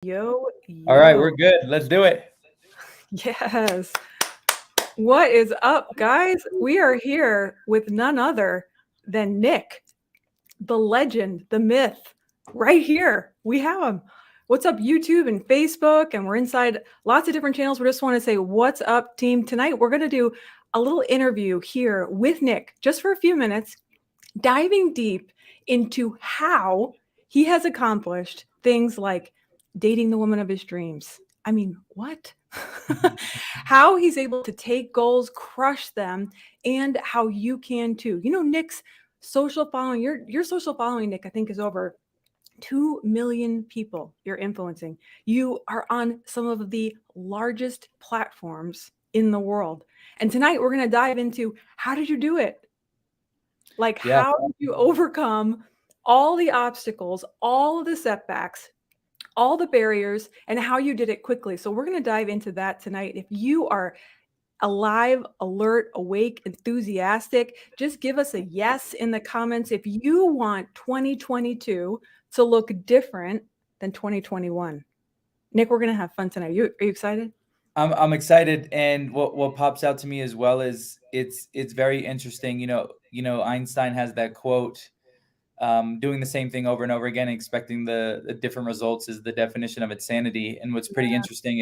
Yo, All right, we're yo. good. Let's do it. Yes. What is up, guys? We are here with none other than Nick, the legend, the myth, right here. We have him. What's up, YouTube and Facebook? And we're inside lots of different channels. We just want to say, what's up, team? Tonight, we're going to do a little interview here with Nick just for a few minutes, diving deep into how he has accomplished things like dating the woman of his dreams. I mean, what? How he's able to take goals, crush them, and how you can too. You know, Nick's social following, your social following, Nick, I think is over 2 million people you're influencing. You are on some of the largest platforms in the world. And tonight we're going to dive into how did you do it? Like, Yeah. how did you overcome all the obstacles, all of the setbacks, all the barriers, and how you did it quickly? So, we're going to dive into that tonight. If you are alive, alert, awake, enthusiastic, just give us a yes in the comments if you want 2022 to look different than 2021. Nick, we're going to have fun tonight. Are you excited? I'm excited, and what pops out to me as well is it's very interesting. Einstein has that quote, doing the same thing over and over again, expecting the different results is the definition of insanity. And what's pretty interesting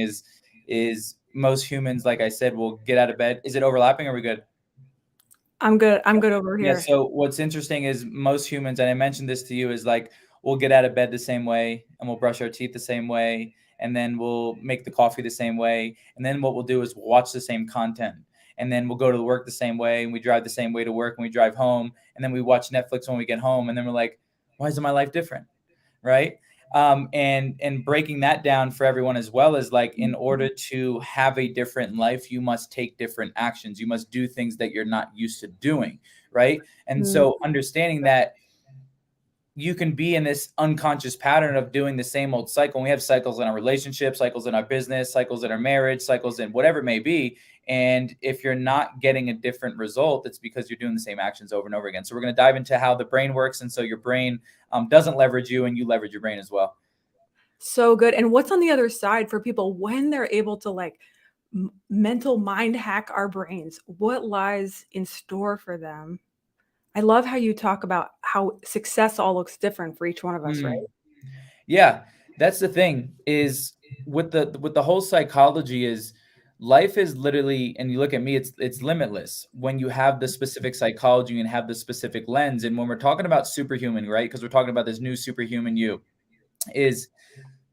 is most humans, like I said, will get out of bed. Is it overlapping? Are we good? I'm good. I'm good over Yeah, here. so what's interesting is most humans, and I mentioned this to you, is like we'll get out of bed the same way and we'll brush our teeth the same way and then we'll make the coffee the same way. And then what we'll do is we'll watch the same content. And then we'll go to work the same way and we drive the same way to work and we drive home. And then we watch Netflix when we get home. And then we're like, why isn't my life different? Right. And breaking that down for everyone as well is like, in order to have a different life, you must take different actions. You must do things that you're not used to doing. Right. And Mm, so understanding that you can be in this unconscious pattern of doing the same old cycle. And we have cycles in our relationship, cycles in our business, cycles in our marriage, cycles in whatever it may be. And if you're not getting a different result, it's because you're doing the same actions over and over again. So we're going to dive into how the brain works. And so your brain doesn't leverage you and you leverage your brain as well. So good. And what's on the other side for people when they're able to like mental mind hack our brains? What lies in store for them? I love how you talk about how success all looks different for each one of us, right? Mm. Yeah, that's the thing is with the whole psychology is life is literally, and you look at me, it's limitless when you have the specific psychology and have the specific lens. And when we're talking about superhuman, right? Because we're talking about this new superhuman you, is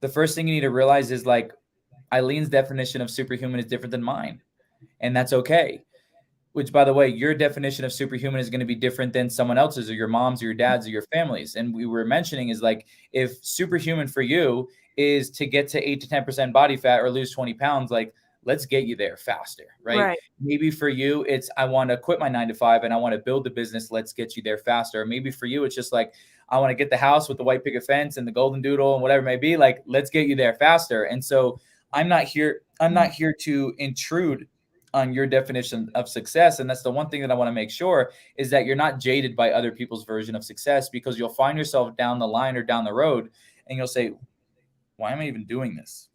the first thing you need to realize is like Eileen's definition of superhuman is different than mine, and that's okay. Which, by the way, your definition of superhuman is going to be different than someone else's or your mom's or your dad's or your family's. And we were mentioning is like, if superhuman for you is to get to 8 to 10% body fat or lose 20 pounds, like, let's get you there faster, right? Right. Maybe for you, it's I want to quit my 9 to 5 and I want to build the business. Let's get you there faster. Or maybe for you, it's just like, I want to get the house with the white picket fence and the golden doodle and whatever it may be. Like, let's get you there faster. And so I'm not here to intrude on your definition of success. And that's the one thing that I want to make sure is that you're not jaded by other people's version of success, because you'll find yourself down the line or down the road and you'll say, why am I even doing this?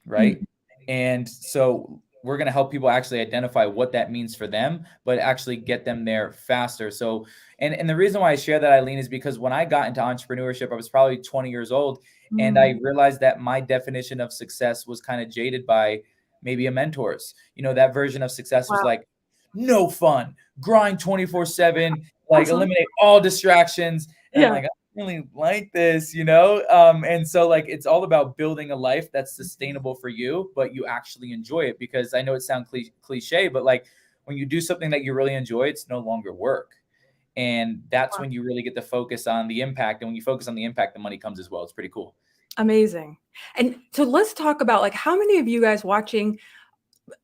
Mm. Right. And so we're going to help people actually identify what that means for them, but actually get them there faster. So, and the reason why I share that, Eileen, is because when I got into entrepreneurship, I was probably 20 years old. And Mm. I realized that my definition of success was kind of jaded by maybe a mentor's. That version of success was Wow. like, no fun, grind 24/7, like Awesome. eliminate all distractions. And I'm Yeah. like, really like this, and so like it's all about building a life that's sustainable for you, but you actually enjoy it. Because I know it sounds cliche, but like when you do something that you really enjoy, it's no longer work. And that's Wow. when you really get to focus on the impact. And when you focus on the impact, the money comes as well. It's pretty cool. Amazing. And so let's talk about like how many of you guys watching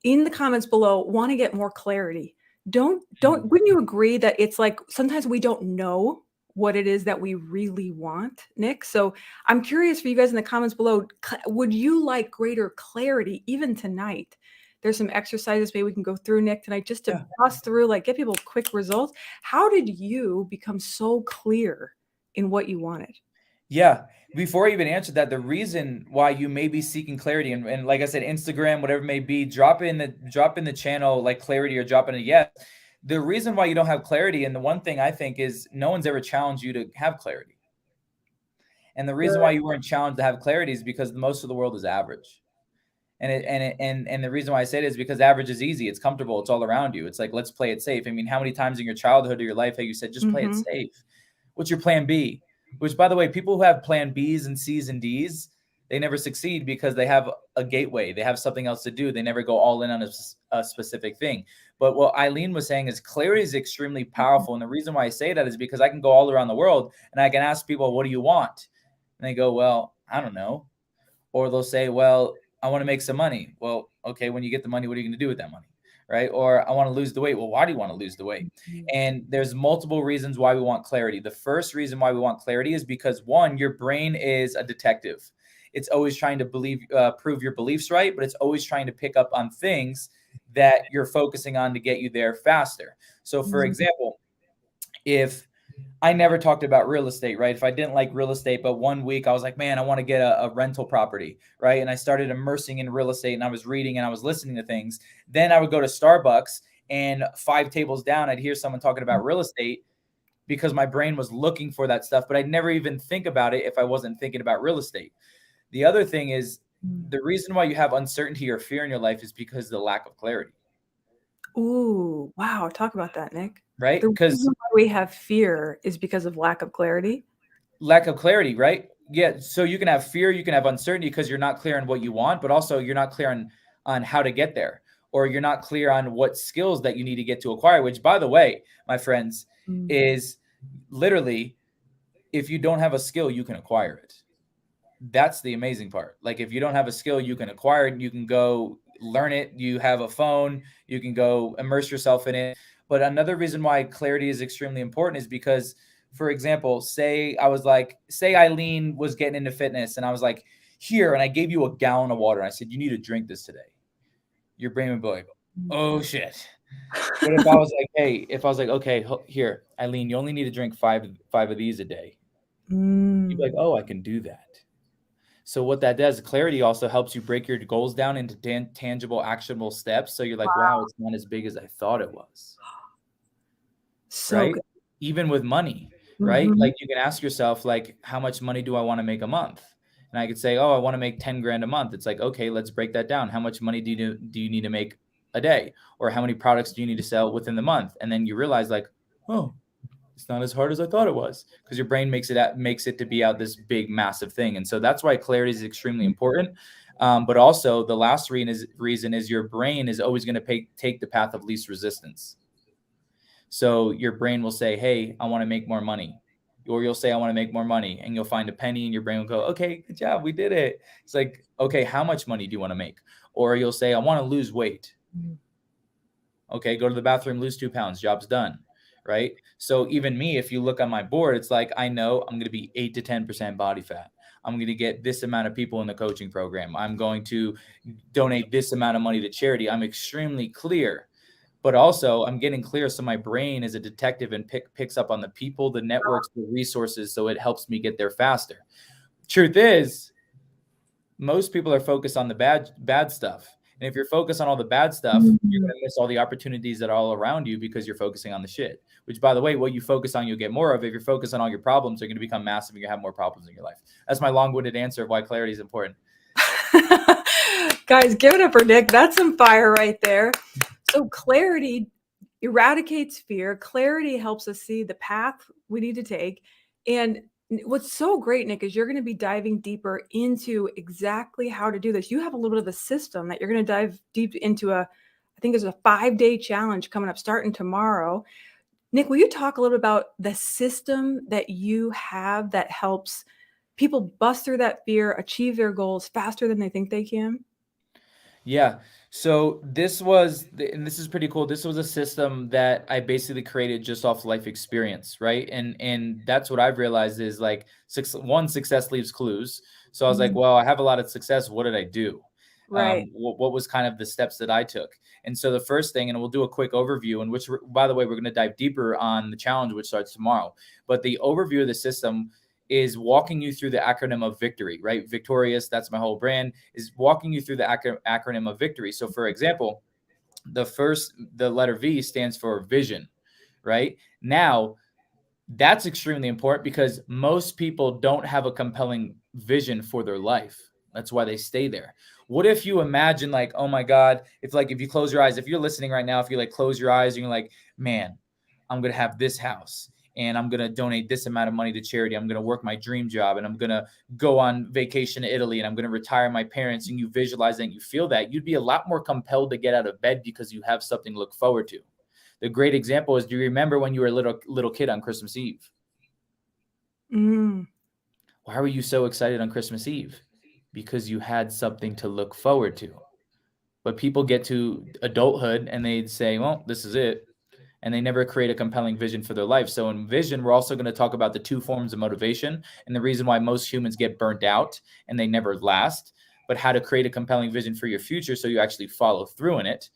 in the comments below want to get more clarity. Wouldn't you agree that it's like sometimes we don't know what it is that we really want, Nick? So I'm curious for you guys in the comments below, would you like greater clarity even tonight? There's some exercises maybe we can go through, Nick, tonight, just to Yeah. bust through, like get people quick results. How did you become so clear in what you wanted? Yeah. Before I even answer that, the reason why you may be seeking clarity, and like I said, Instagram, whatever it may be, drop in the channel like clarity or drop in a yes. The reason why you don't have clarity, and the one thing I think is no one's ever challenged you to have clarity. And the reason why Good. you weren't challenged to have clarity is because most of the world is average. And the reason why I say it is because average is easy. It's comfortable. It's all around you. It's like, let's play it safe. I mean, how many times in your childhood or your life have you said, just play it Mm-hmm. safe? What's your plan B? Which, by the way, people who have plan Bs and Cs and Ds, they never succeed because they have a gateway. They have something else to do. They never go all in on a specific thing. But what Eileen was saying is clarity is extremely powerful. And the reason why I say that is because I can go all around the world and I can ask people, what do you want? And they go, well, I don't know. Or they'll say, well, I want to make some money. Well, okay, when you get the money, what are you going to do with that money? Right? Or I want to lose the weight. Well, why do you want to lose the weight? And there's multiple reasons why we want clarity. The first reason why we want clarity is because one, your brain is a detective. It's always trying to prove your beliefs right, but it's always trying to pick up on things that you're focusing on to get you there faster. So, for example, if I never talked about real estate, right? If I didn't like real estate, but one week I was like, man, I want to get a rental property, right? And I started immersing in real estate and I was reading and I was listening to things. Then I would go to Starbucks and 5 tables down, I'd hear someone talking about real estate because my brain was looking for that stuff, but I'd never even think about it if I wasn't thinking about real estate. The other thing is the reason why you have uncertainty or fear in your life is because of the lack of clarity, Ooh, wow. Talk about that, Nick. right? The Because reason why we have fear is because of lack of clarity. lack of clarity, right? Yeah. So you can have fear, you can have uncertainty because you're not clear on what you want, but also you're not clear on how to get there, or you're not clear on what skills that you need to get to acquire, which, by the way, my friends, is literally if you don't have a skill, you can acquire it. That's the amazing part. Like if you don't have a skill, you can acquire it. You can go learn it. You have a phone. You can go immerse yourself in it. But another reason why clarity is extremely important is because, for example, say Eileen was getting into fitness and I was like, here, and I gave you a gallon of water. And I said, you need to drink this today. Your brain would be like, oh shit. But if I was like, okay, here, Eileen, you only need to drink five of these a day. You'd be like, oh, I can do that. So what that does, clarity also helps you break your goals down into tangible, actionable steps. So you're like, wow, it's not as big as I thought it was. So Right? good. Even with money, right? Like you can ask yourself, like, how much money do I want to make a month? And I could say, oh, I want to make 10 grand a month. It's like, okay, let's break that down. How much money do you need to make a day? Or how many products do you need to sell within the month? And then you realize like, oh, it's not as hard as I thought it was, because your brain makes it to be out this big massive thing. And so that's why clarity is extremely important. But also the last reason is your brain is always going to take the path of least resistance. So your brain will say, hey, I want to make more money. Or you'll say, I want to make more money. And you'll find a penny and your brain will go, okay, good job. We did it. It's like, okay, how much money do you want to make? Or you'll say, I want to lose weight. Okay, go to the bathroom, lose 2 pounds, job's done. Right. So even me, if you look on my board, it's like, I know I'm going to be 8 to 10% body fat. I'm going to get this amount of people in the coaching program. I'm going to donate this amount of money to charity. I'm extremely clear. But also I'm getting clear so my brain is a detective and picks up on the people, the networks, the resources, so it helps me get there faster. Truth is, most people are focused on the bad stuff. And if you're focused on all the bad stuff, you're going to miss all the opportunities that are all around you because you're focusing on the shit. Which, by the way, what you focus on, you'll get more of. If you're focused on all your problems, they're going to become massive and you have more problems in your life. That's my long-winded answer of why clarity is important. Guys, give it up for Nick. That's some fire right there. So clarity eradicates fear. Clarity helps us see the path we need to take. And what's so great, Nick, is you're going to be diving deeper into exactly how to do this. You have a little bit of the system that you're going to dive deep into. I think there's a 5-day challenge coming up starting tomorrow. Nick, will you talk a little bit about the system that you have that helps people bust through that fear, achieve their goals faster than they think they can? Yeah. So this is pretty cool. This was a system that I basically created just off life experience, right? And that's what I've realized is like success leaves clues. So I was like, well, I have a lot of success. What did I do? Right. What was kind of the steps that I took? And so the first thing, and we'll do a quick overview, in which, by the way, we're going to dive deeper on the challenge, which starts tomorrow. But the overview of the system is walking you through the acronym of victory, right? Victorious, that's my whole brand, is walking you through the acronym of victory. So for example, the letter V stands for vision, right? Now, that's extremely important because most people don't have a compelling vision for their life. That's why they stay there. What if you imagine like, oh my God, if you close your eyes, if you're listening right now, if you like close your eyes and you're like, man, I'm going to have this house and I'm going to donate this amount of money to charity. I'm going to work my dream job and I'm going to go on vacation to Italy and I'm going to retire my parents, and you visualize that and you feel that, you'd be a lot more compelled to get out of bed because you have something to look forward to. The great example is, do you remember when you were a little kid on Christmas Eve? Mm. Why were you so excited on Christmas Eve? Because you had something to look forward to. But people get to adulthood and they'd say, well, this is it. And they never create a compelling vision for their life. So in vision, we're also going to talk about the two forms of motivation and the reason why most humans get burnt out and they never last, but how to create a compelling vision for your future so you actually follow through in it.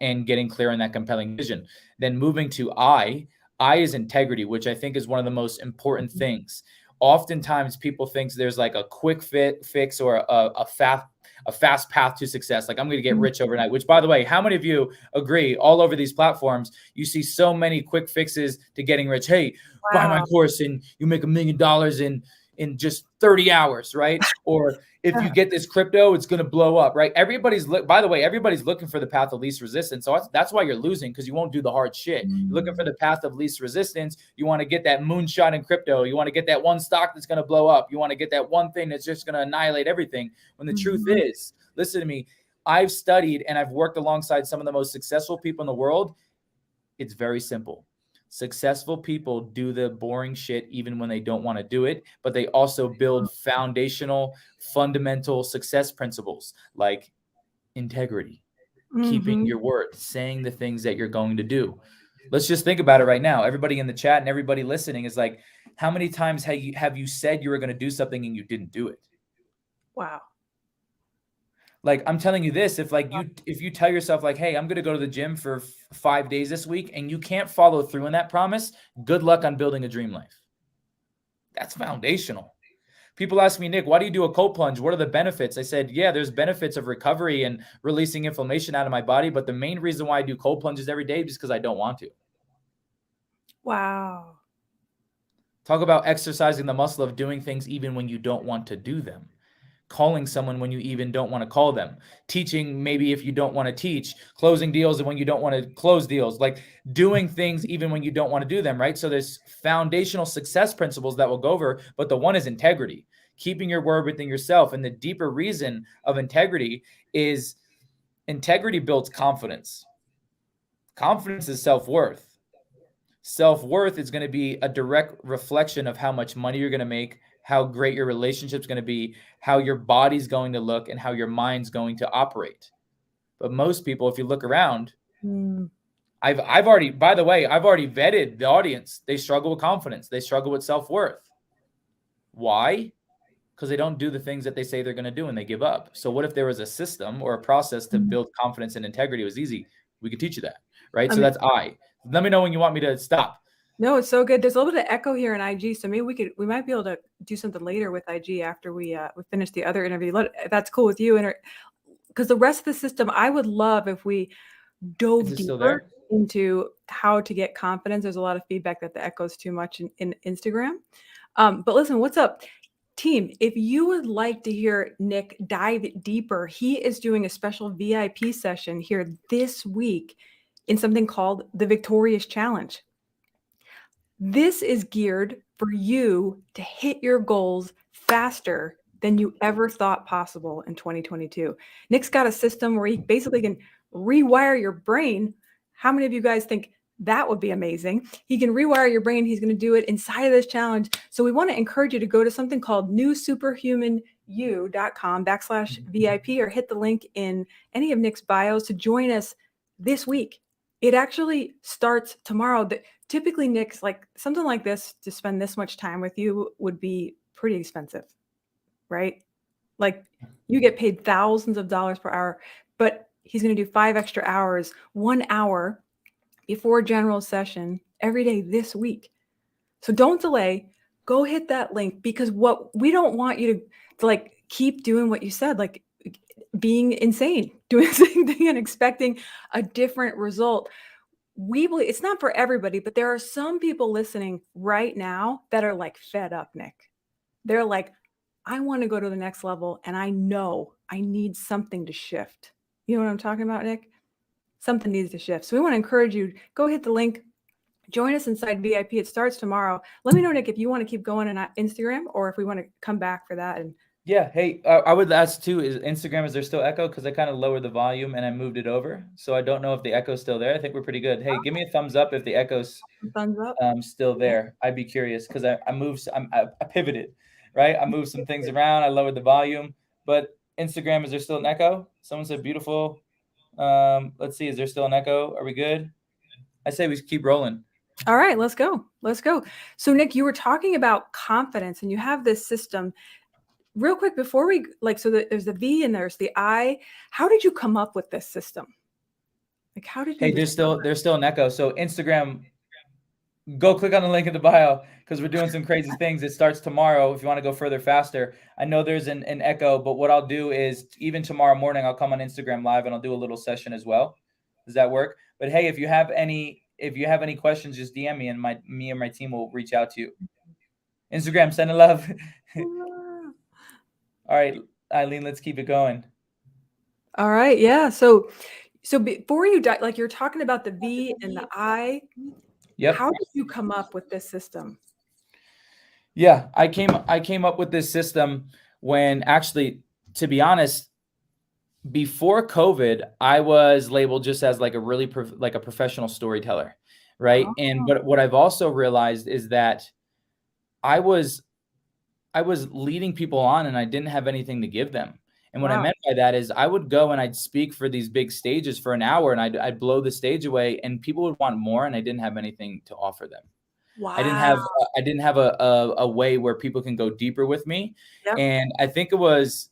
And getting clear on that compelling vision. Then moving to I is integrity, which I think is one of the most important things. Oftentimes people think there's like a quick fix or a fast path to success. Like I'm going to get rich overnight, which by the way, how many of you agree all over these platforms, you see so many quick fixes to getting rich. Hey, buy my course and you make $1 million in just 30 hours, right? Or if you get this crypto, it's going to blow up, right? By the way, everybody's looking for the path of least resistance. So that's why you're losing, because you won't do the hard shit. You're looking for the path of least resistance. You want to get that moonshot in crypto. You want to get that one stock that's going to blow up. You want to get that one thing that's just going to annihilate everything. When the truth is, listen to me, I've studied and I've worked alongside some of the most successful people in the world. It's very simple. Successful people do the boring shit even when they don't want to do it, but they also build foundational, fundamental success principles like integrity, keeping your word, saying the things that you're going to do. Let's just think about it right now. Everybody in the chat and everybody listening is like, how many times have you said you were going to do something and you didn't do it? Wow. Like, I'm telling you this, if you tell yourself like, hey, I'm going to go to the gym for 5 days this week and you can't follow through on that promise, good luck on building a dream life. That's foundational. People ask me, Nick, why do you do a cold plunge? What are the benefits? I said, yeah, there's benefits of recovery and releasing inflammation out of my body. But the main reason why I do cold plunges every day is because I don't want to. Wow. Talk about exercising the muscle of doing things even when you don't want to do them. Calling someone when you even don't want to call them, teaching maybe if you don't want to teach, closing deals when you don't want to close deals, like doing things even when you don't want to do them, right? So there's foundational success principles that we'll go over, but the one is integrity, keeping your word within yourself. And the deeper reason of integrity is integrity builds confidence. Confidence is self-worth. Self-worth is going to be a direct reflection of how much money you're going to make, how great your relationship's going to be, how your body's going to look, and how your mind's going to operate. But most people, if you look around, I've already vetted the audience. They struggle with confidence. They struggle with self-worth. Why? Because they don't do the things that they say they're going to do and they give up. So what if there was a system or a process to build confidence and integrity? It was easy. We could teach you that, right? So that's I. Let me know when you want me to stop. No, it's so good. There's a little bit of echo here in IG, so maybe we might be able to do something later with IG after we finish the other interview. That's cool with you, because the rest of the system, I would love if we dove deeper into how to get confidence. There's a lot of feedback that the echo's too much in Instagram. But listen, what's up, team? If you would like to hear Nick dive deeper, he is doing a special VIP session here this week in something called the Victorious Challenge. This is geared for you to hit your goals faster than you ever thought possible in 2022. Nick's got a system where he basically can rewire your brain. How many of you guys think that would be amazing? He can rewire your brain. He's going to do it inside of this challenge. So we want to encourage you to go to something called newsuperhumanu.com/VIP or hit the link in any of Nick's bios to join us this week. It actually starts tomorrow. Typically, Nick's like something like this to spend this much time with you would be pretty expensive, right? Like you get paid thousands of dollars per hour, but he's going to do 5 extra hours, 1 hour before general session every day this week. So don't delay. go hit that link, because what we don't want you to like keep doing what you said, like being insane, doing the same thing and expecting a different result. We believe it's not for everybody, but there are some people listening right now that are like fed up, Nick. They're like, I want to go to the next level, and I know I need something to shift. You know what I'm talking about, Nick? Something needs to shift. So we want to encourage you, go hit the link, join us inside VIP. It starts tomorrow. Let me know, Nick, if you want to keep going on Instagram or if we want to come back for that. And Yeah. Hey, I would ask too, is Instagram, is there still echo? Because I kind of lowered the volume and I moved it over. So I don't know if the echo's still there. I think we're pretty good. Hey, give me a thumbs up if the echo's thumbs up. Still there. I'd be curious because I moved, I pivoted, right? I moved some things around. I lowered the volume. But Instagram, is there still an echo? Someone said beautiful. Let's see. Is there still an echo? Are we good? I say we keep rolling. All right, let's go. Let's go. So Nick, you were talking about confidence, and you have this system. Real quick, before we so there's the V and there's the I. How did you come up with this system? Like, how did you? Hey, there's still an echo. So Instagram, go click on the link in the bio because we're doing some crazy things. It starts tomorrow if you want to go further faster. I know there's an echo, but what I'll do is even tomorrow morning, I'll come on Instagram live and I'll do a little session as well. Does that work? But hey, if you have any questions, just DM me and me and my team will reach out to you. Instagram, send a love. All right, Eileen, let's keep it going. All right. Yeah. So before you die, like you're talking about the V and the I. Yep. How did you come up with this system? Yeah, I came up with this system when, actually, to be honest, before COVID, I was labeled just as like a really like a professional storyteller, right? Oh. And but what I've also realized is that I was leading people on and I didn't have anything to give them. And what I meant by that is I would go and I'd speak for these big stages for an hour and I'd blow the stage away and people would want more and I didn't have anything to offer them. Wow. I didn't have a way where people can go deeper with me. Yep. And I think it was,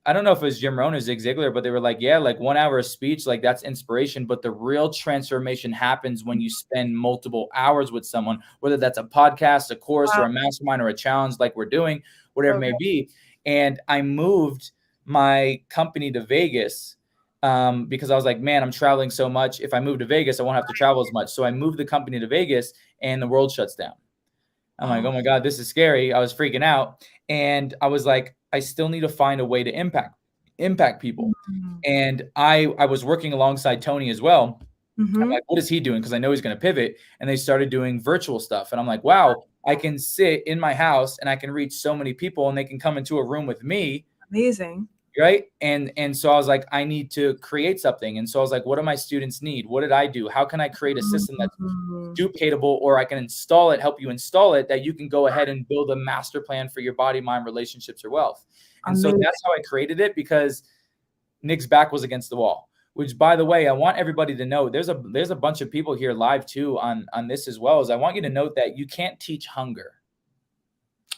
I don't know if it was Jim Rohn or Zig Ziglar, but they were like, yeah, like 1 hour of speech, like that's inspiration. But the real transformation happens when you spend multiple hours with someone, whether that's a podcast, a course, or a mastermind, or a challenge like we're doing, whatever it may be. And I moved my company to Vegas because I was like, man, I'm traveling so much. If I move to Vegas, I won't have to travel as much. So I moved the company to Vegas and the world shuts down. I'm like, oh my God, this is scary. I was freaking out. And I was like, I still need to find a way to impact people. Mm-hmm. And I was working alongside Tony as well. Mm-hmm. I'm like, what is he doing? Because I know he's going to pivot. And they started doing virtual stuff. And I'm like, wow, I can sit in my house and I can reach so many people and they can come into a room with me. Amazing. Right. And so I was like, I need to create something. And so I was like, what do my students need? What did I do? How can I create a system that's duplicatable, or I can install it, help you install it, that you can go ahead and build a master plan for your body, mind, relationships, or wealth. And so that's how I created it, because Nick's back was against the wall, which, by the way, I want everybody to know there's a bunch of people here live too on this as well. As I want you to note that you can't teach hunger.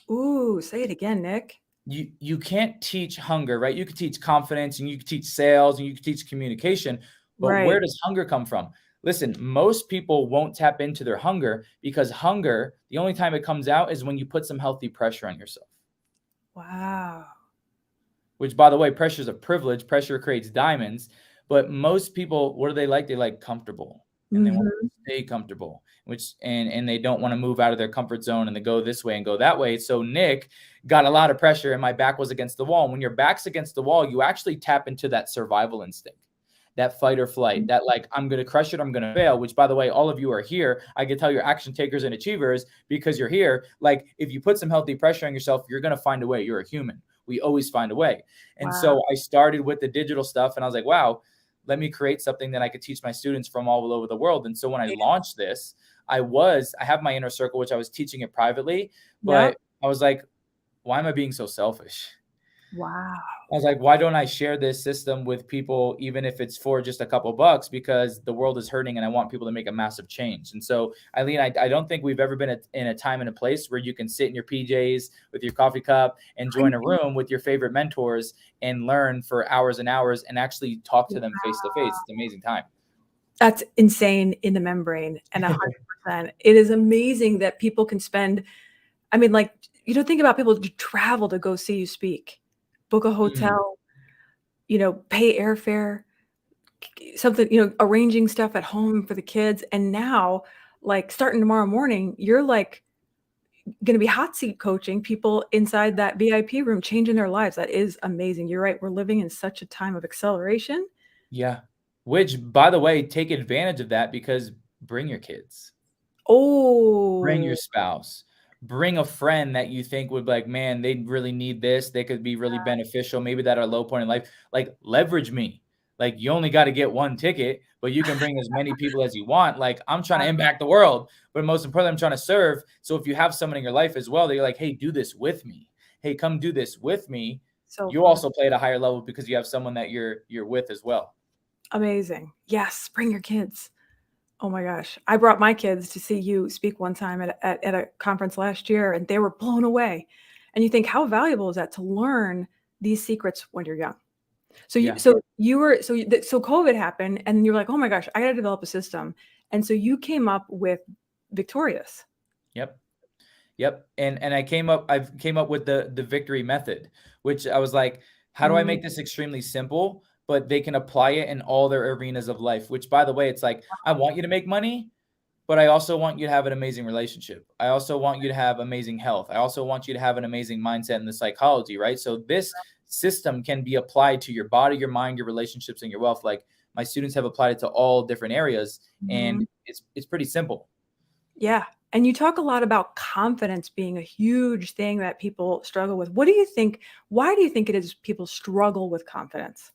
Ooh, say it again, Nick. You can't teach hunger, right? You can teach confidence and you can teach sales and you can teach communication, but where does hunger come from? Listen, most people won't tap into their hunger because hunger, the only time it comes out is when you put some healthy pressure on yourself. Wow. Which, by the way, pressure is a privilege. Pressure creates diamonds. But most people, what do they like? They like comfortable. And they want to stay comfortable, and they don't want to move out of their comfort zone and they go this way and go that way. So Nick got a lot of pressure and my back was against the wall. And when your back's against the wall, you actually tap into that survival instinct, that fight or flight, that like, I'm going to crush it, I'm going to fail, which, by the way, all of you are here. I can tell you're action takers and achievers because you're here. Like, if you put some healthy pressure on yourself, you're going to find a way. You're a human. We always find a way. And so I started with the digital stuff and I was like, wow, let me create something that I could teach my students from all over the world. And so when I launched this, I have my inner circle, which I was teaching it privately, but I was like, why am I being so selfish? Wow. I was like, why don't I share this system with people, even if it's for just a couple bucks, because the world is hurting and I want people to make a massive change. And so, Eileen, I don't think we've ever been in a time and a place where you can sit in your PJs with your coffee cup and join a room with your favorite mentors and learn for hours and hours and actually talk to them face to face. It's an amazing time. That's insane in the membrane, and 100%. It is amazing that people can spend I mean, like, you don't think about people who travel to go see you speak, book a Mm, hotel, pay airfare, something, arranging stuff at home for the kids. And now, like, starting tomorrow morning, you're like going to be hot seat coaching people inside that VIP room, changing their lives. That is amazing. You're right. We're living in such a time of acceleration. yeah. Which, by the way, take advantage of that because bring your kids. Bring your Oh, spouse. Bring a friend that you think would be like, "Man, they really need this. They could be really beneficial. Maybe that are low point in life." Like, leverage me. Like, you only gotta get 1 ticket, but you can bring as many people as you want. Like, I'm trying to impact the world, but most importantly, I'm trying to serve. So if you have someone in your life as well that you're like, "Hey, do this with me. Hey, come do this with me." so You fun. also play at a higher level because you have someone that you're with as well. Amazing. Yes. Bring your kids. Oh my gosh. I brought my kids to see you speak one time at a conference last year, and they were blown away. And you think, how valuable is that to learn these secrets when you're young? So you Yeah. so you were so you th so COVID happened, and you're like, "Oh my gosh, I gotta develop a system." And so you came up with Victorious. Yep. Yep, and I've came up with the victory method, which I was like, "How do I Mm, make this extremely simple, but they can apply it in all their arenas of life?" Which, by the way, it's like, I want you to make money, but I also want you to have an amazing relationship. I also want you to have amazing health. I also want you to have an amazing mindset in the psychology, right? So this system can be applied to your body, your mind, your relationships, and your wealth. Like, my students have applied it to all different areas, and mhm. it's pretty simple. Yeah, and you talk a lot about confidence being a huge thing that people struggle with. What do you think why do you think it is people struggle with confidence?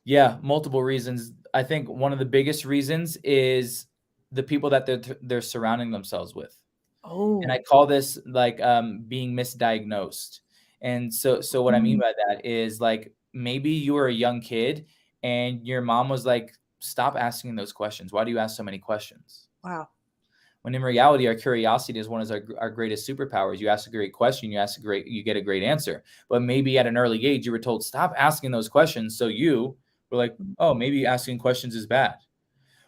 Yeah, multiple reasons. I think one of the biggest reasons is the people that they're surrounding themselves with. And I Oh. call this like being misdiagnosed. And so what I mean Mm, by that is like maybe you were a young kid and your mom was like, stop asking those questions. Why do you ask so many questions? wow. When in reality, our curiosity is one of our greatest superpowers. You ask a great question, you get a great answer. But maybe at an early age, you were told, stop asking those questions. So you were like, oh, maybe asking questions is bad.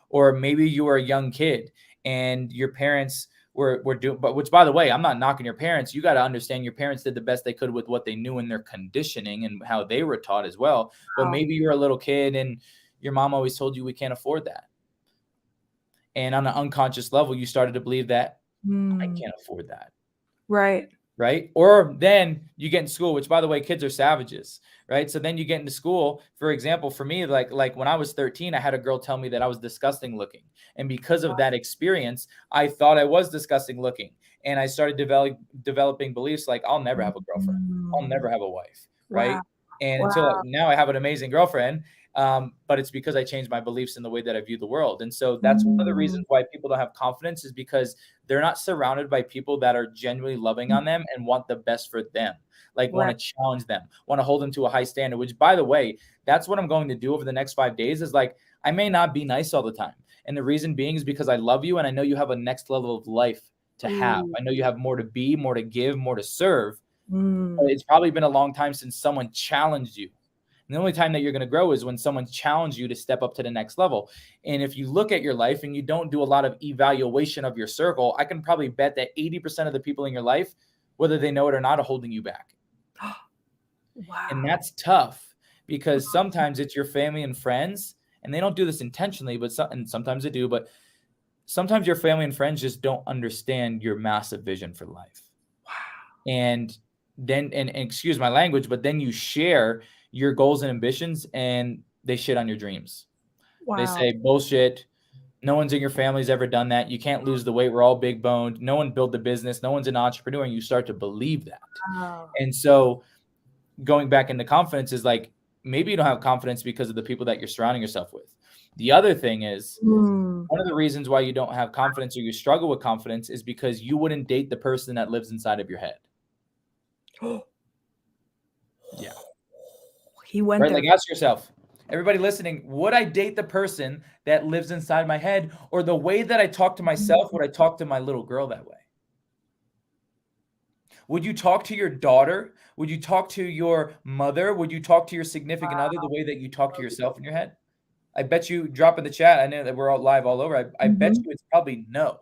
Or maybe you were a young kid and your parents were doing, but which, by the way, I'm not knocking your parents. You got to understand your parents did the best they could with what they knew in their conditioning and how they were taught as well. But Wow. maybe you were a little kid and your mom always told you we can't afford that. And on an unconscious level, you started to believe that I Mm, can't afford that. right. Right? Or then you get in school, which, by the way, kids are savages, right? So then you get into school. For example, for me, like when I was 13, I had a girl tell me that I was disgusting looking, and because of that experience, I thought I was disgusting looking, and I started developing beliefs like I'll never have a girlfriend, I'll Mm, never have a wife, wow. right? And until Wow. now, I have an amazing girlfriend, but it's because I changed my beliefs in the way that I view the world, and so that's one of the Mm, reasons why people don't have confidence is because they're not surrounded by people that are genuinely loving on them and want the best for them, like want right. to challenge them, want to hold them to a high standard, which, by the way, that's what I'm going to do over the next 5 days is like, I may not be nice all the time. And the reason being is because I love you and I know you have a next level of life to have. Ooh. I know you have more to be, more to give, more to serve. But Mm, it's probably been a long time since someone challenged you. And the only time that you're going to grow is when someone challenged you to step up to the next level. And if you look at your life and you don't do a lot of evaluation of your circle, I can probably bet that 80% of the people in your life, whether they know it or not, are holding you back. And wow. that's tough because sometimes it's your family and friends, and they don't do this intentionally, and sometimes they do, but sometimes your family and friends just don't understand your massive vision for life. And then, and excuse my language, but then you share your goals and ambitions and they shit on your dreams. They Wow. say, bullshit. No one's in your family's ever done that. You can't lose the weight. We're all big boned. No one built the business. No one's an entrepreneur. And you start to believe that. Wow. And so going back into confidence is like, maybe you don't have confidence because of the people that you're surrounding yourself with. The other thing is, Mm. one of the reasons why you don't have confidence or you struggle with confidence is because you wouldn't date the person that lives inside of your head. Yeah. He went Right? there. Like, ask yourself, everybody listening, would I date the person that lives inside my head? Or the way that I talk to myself, would I talk to my little girl that way? Would you talk to your daughter? Would you talk to your mother? Would you talk to your significant other the way that you talk to yourself in your head? I bet you, drop in the chat. I know that we're all live all over. I bet Mhm. you it's probably no.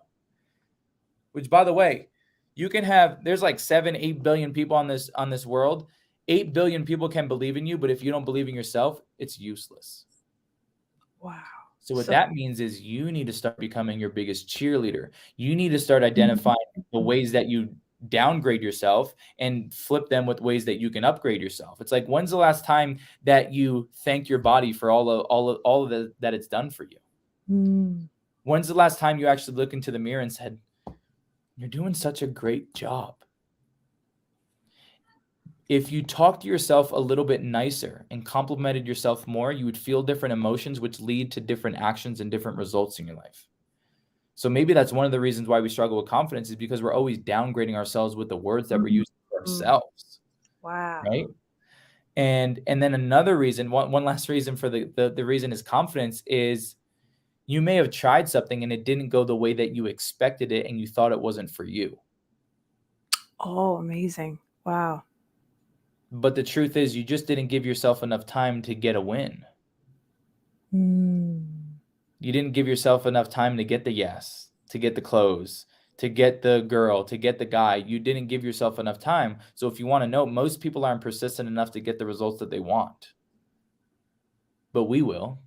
Which, by the way, You can have, there's like 7-8 billion people on this world. 8 billion people can believe in you, but if you don't believe in yourself, it's useless. Wow. So what that means is you need to start becoming your biggest cheerleader. You need to start identifying the ways that you downgrade yourself and flip them with ways that you can upgrade yourself. It's like, when's the last time that you thanked your body for all of the, that it's done for you? When's the last time you actually looked into the mirror and said, "You're doing such a great job"? If you talk to yourself a little bit nicer and complimented yourself more, you would feel different emotions, which lead to different actions and different results in your life. So maybe that's one of the reasons why we struggle with confidence, is because we're always downgrading ourselves with the words that we're using for ourselves. Wow. Right. And then another reason, one last reason for the reason is confidence, is you may have tried something and it didn't go the way that you expected it and you thought it wasn't for you. Oh, amazing. Wow. But the truth is, you just didn't give yourself enough time to get a win. You didn't give yourself enough time to get the yes, to get the close, to get the girl, to get the guy. You didn't give yourself enough time. So if you want to know, most people aren't persistent enough to get the results that they want. But we will.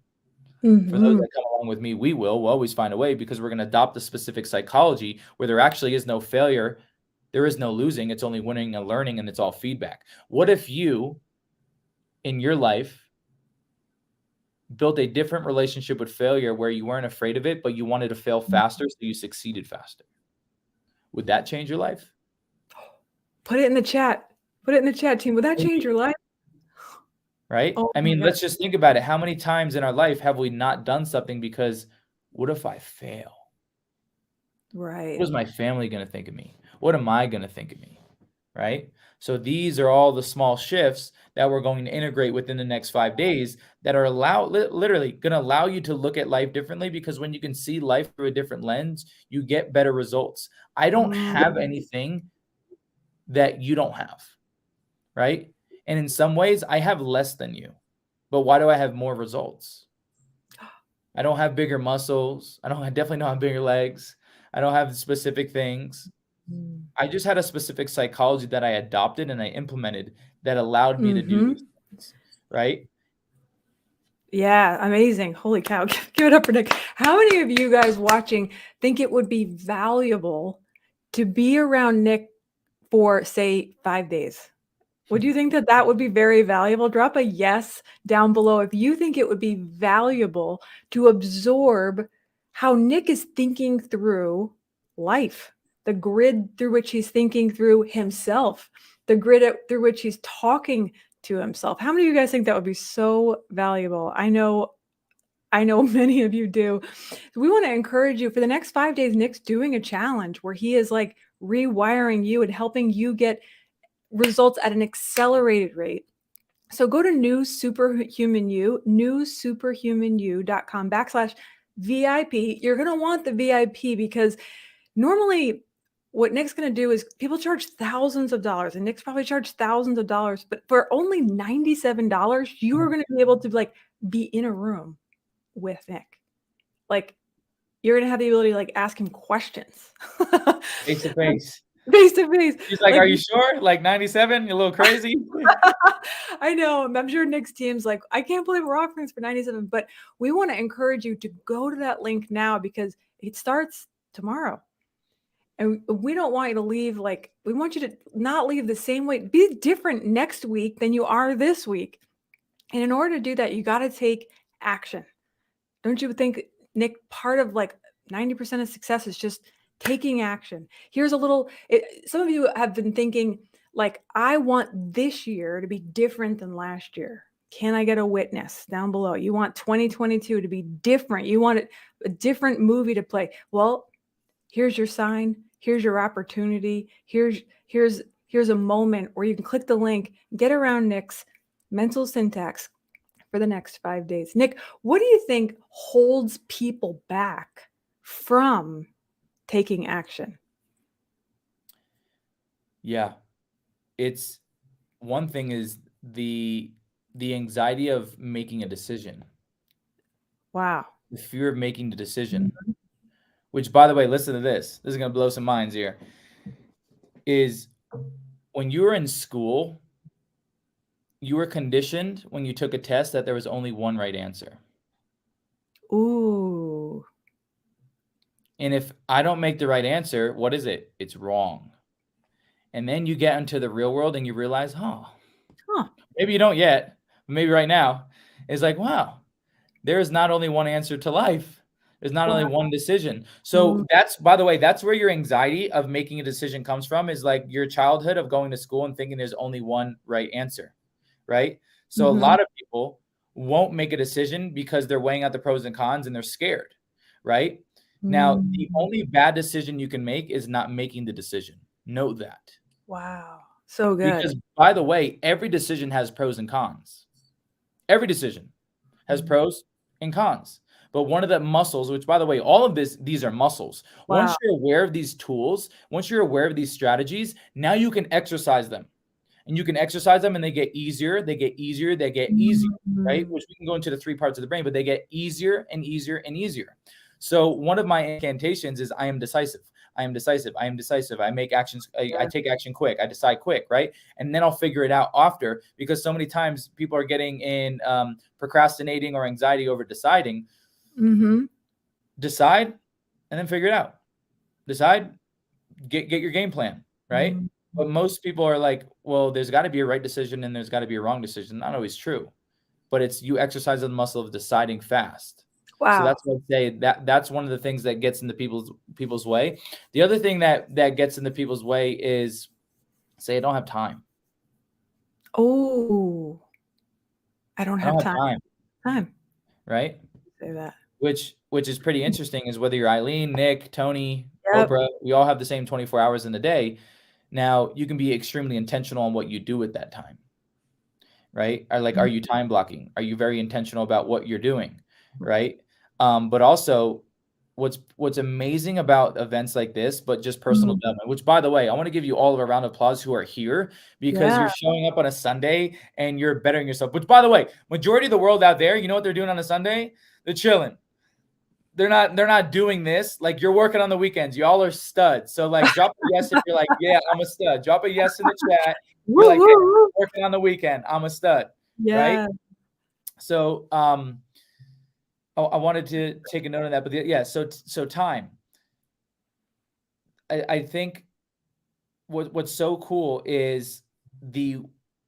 For those that come along with me, we'll always find a way, because we're going to adopt a specific psychology where there actually is no failure. There is no losing. It's only winning and learning, and it's all feedback. What if you, in your life, built a different relationship with failure where you weren't afraid of it, but you wanted to fail faster so you succeeded faster? Would that change your life? Put it in the chat. Put it in the chat, team. Would that change your life? Right? Oh I mean, let's just think about it. How many times in our life have we not done something because, what if I fail? Right. What is my family going to think of me? What am I going to think of me? Right? So these are all the small shifts that we're going to integrate within the next 5 days that are literally going to allow you to look at life differently, because when you can see life through a different lens, you get better results. I don't have anything that you don't have, right? And in some ways, I have less than you. But why do I have more results? I don't have bigger muscles. I definitely don't have bigger legs. I don't have specific things. I just had a specific psychology that I adopted and I implemented that allowed me to do these things, right? Yeah, amazing. Holy cow. Give it up for Nick. How many of you guys watching think it would be valuable to be around Nick for, say, 5 days? Would you think that that would be very valuable? Drop a yes down below if you think it would be valuable to absorb how Nick is thinking through life, the grid through which he's thinking through himself, the grid through which he's talking to himself. How many of you guys think that would be so valuable? I know many of you do. We want to encourage you for the next 5 days. Nick's doing a challenge where he is like rewiring you and helping you get results at an accelerated rate. So go to New Superhuman You, newsuperhumanu.com/VIP. You're going to want the VIP because normally what Nick's going to do is people charge thousands of dollars, and Nick's probably charged thousands of dollars, but for only $97, you are going to be able to like be in a room with Nick. Like you're going to have the ability to like ask him questions. Face to face. Face to face. He's like, "Are you sure? Like 97? You're a little crazy." I know. I'm sure Nick's team's like, I can't believe we're offering this for 97, but we want to encourage you to go to that link now because it starts tomorrow. And we don't want you to leave we want you to not leave the same way. Be different next week than you are this week. And in order to do that, you got to take action. Don't you think, Nick, part of 90% of success is just taking action? Here's a little, some of you have been thinking, I want this year to be different than last year. Can I get a witness down below? You want 2022 to be different. You want a different movie to play. Well, here's your sign. Here's your opportunity. Here's a moment where you can click the link, get around Nick's mental syntax for the next 5 days. Nick, what do you think holds people back from taking action? Yeah. It's one thing is the anxiety of making a decision. Wow. The fear of making the decision. Which, by the way, listen to this. This is going to blow some minds here. is when you were in school, you were conditioned when you took a test that there was only one right answer. Ooh. And if I don't make the right answer, what is it? It's wrong. And then you get into the real world and you realize, maybe you don't yet, but maybe right now, it's like, wow, there is not only one answer to life. There's not only one decision. So that's, by the way, that's where your anxiety of making a decision comes from, is like your childhood of going to school and thinking there's only one right answer, right? So a lot of people won't make a decision because they're weighing out the pros and cons and they're scared, right? Now, the only bad decision you can make is not making the decision. Know that. Wow. So good. Because, by the way, every decision has pros and cons. Every decision has pros and cons. But one of the muscles, which, by the way, all of these are muscles. Wow. Once you're aware of these tools, once you're aware of these strategies, now you can exercise them. And you can exercise them and they get easier, they get easier, they get easier, right? Which we can go into the 3 parts of the brain, but they get easier and easier and easier. So one of my incantations is I am decisive. I am decisive. I am decisive. I make actions. I take action quick. I decide quick, right? And then I'll figure it out after, because so many times people are getting in procrastinating or anxiety over deciding. Decide and then figure it out. Decide, get your game plan, right? But most people are like, well, there's got to be a right decision and there's got to be a wrong decision. Not always true, but it's you exercise the muscle of deciding fast. Wow. So that's what I'd say, that's one of the things that gets into people's way. The other thing that gets into people's way is say, I don't have time. Oh, I don't have time. Right? Say that. Which is pretty interesting, is whether you're Eileen, Nick, Tony, Oprah, we all have the same 24 hours in a day. Now, you can be extremely intentional on what you do with that time, right? Are you time blocking? Are you very intentional about what you're doing, right? But also, what's amazing about events like this, but just personal development, which, by the way, I want to give you all of a round of applause who are here, because you're showing up on a Sunday and you're bettering yourself. Which, by the way, majority of the world out there, you know what they're doing on a Sunday? They're chilling. They're not doing this. Like, you're working on the weekends. Y'all are studs. So, like, drop a yes if you're like, yeah, I'm a stud. Drop a yes in the chat. You're like, hey, I'm working on the weekend. I'm a stud. Right? So, I wanted to take a note of that, but so time. I think what's so cool is the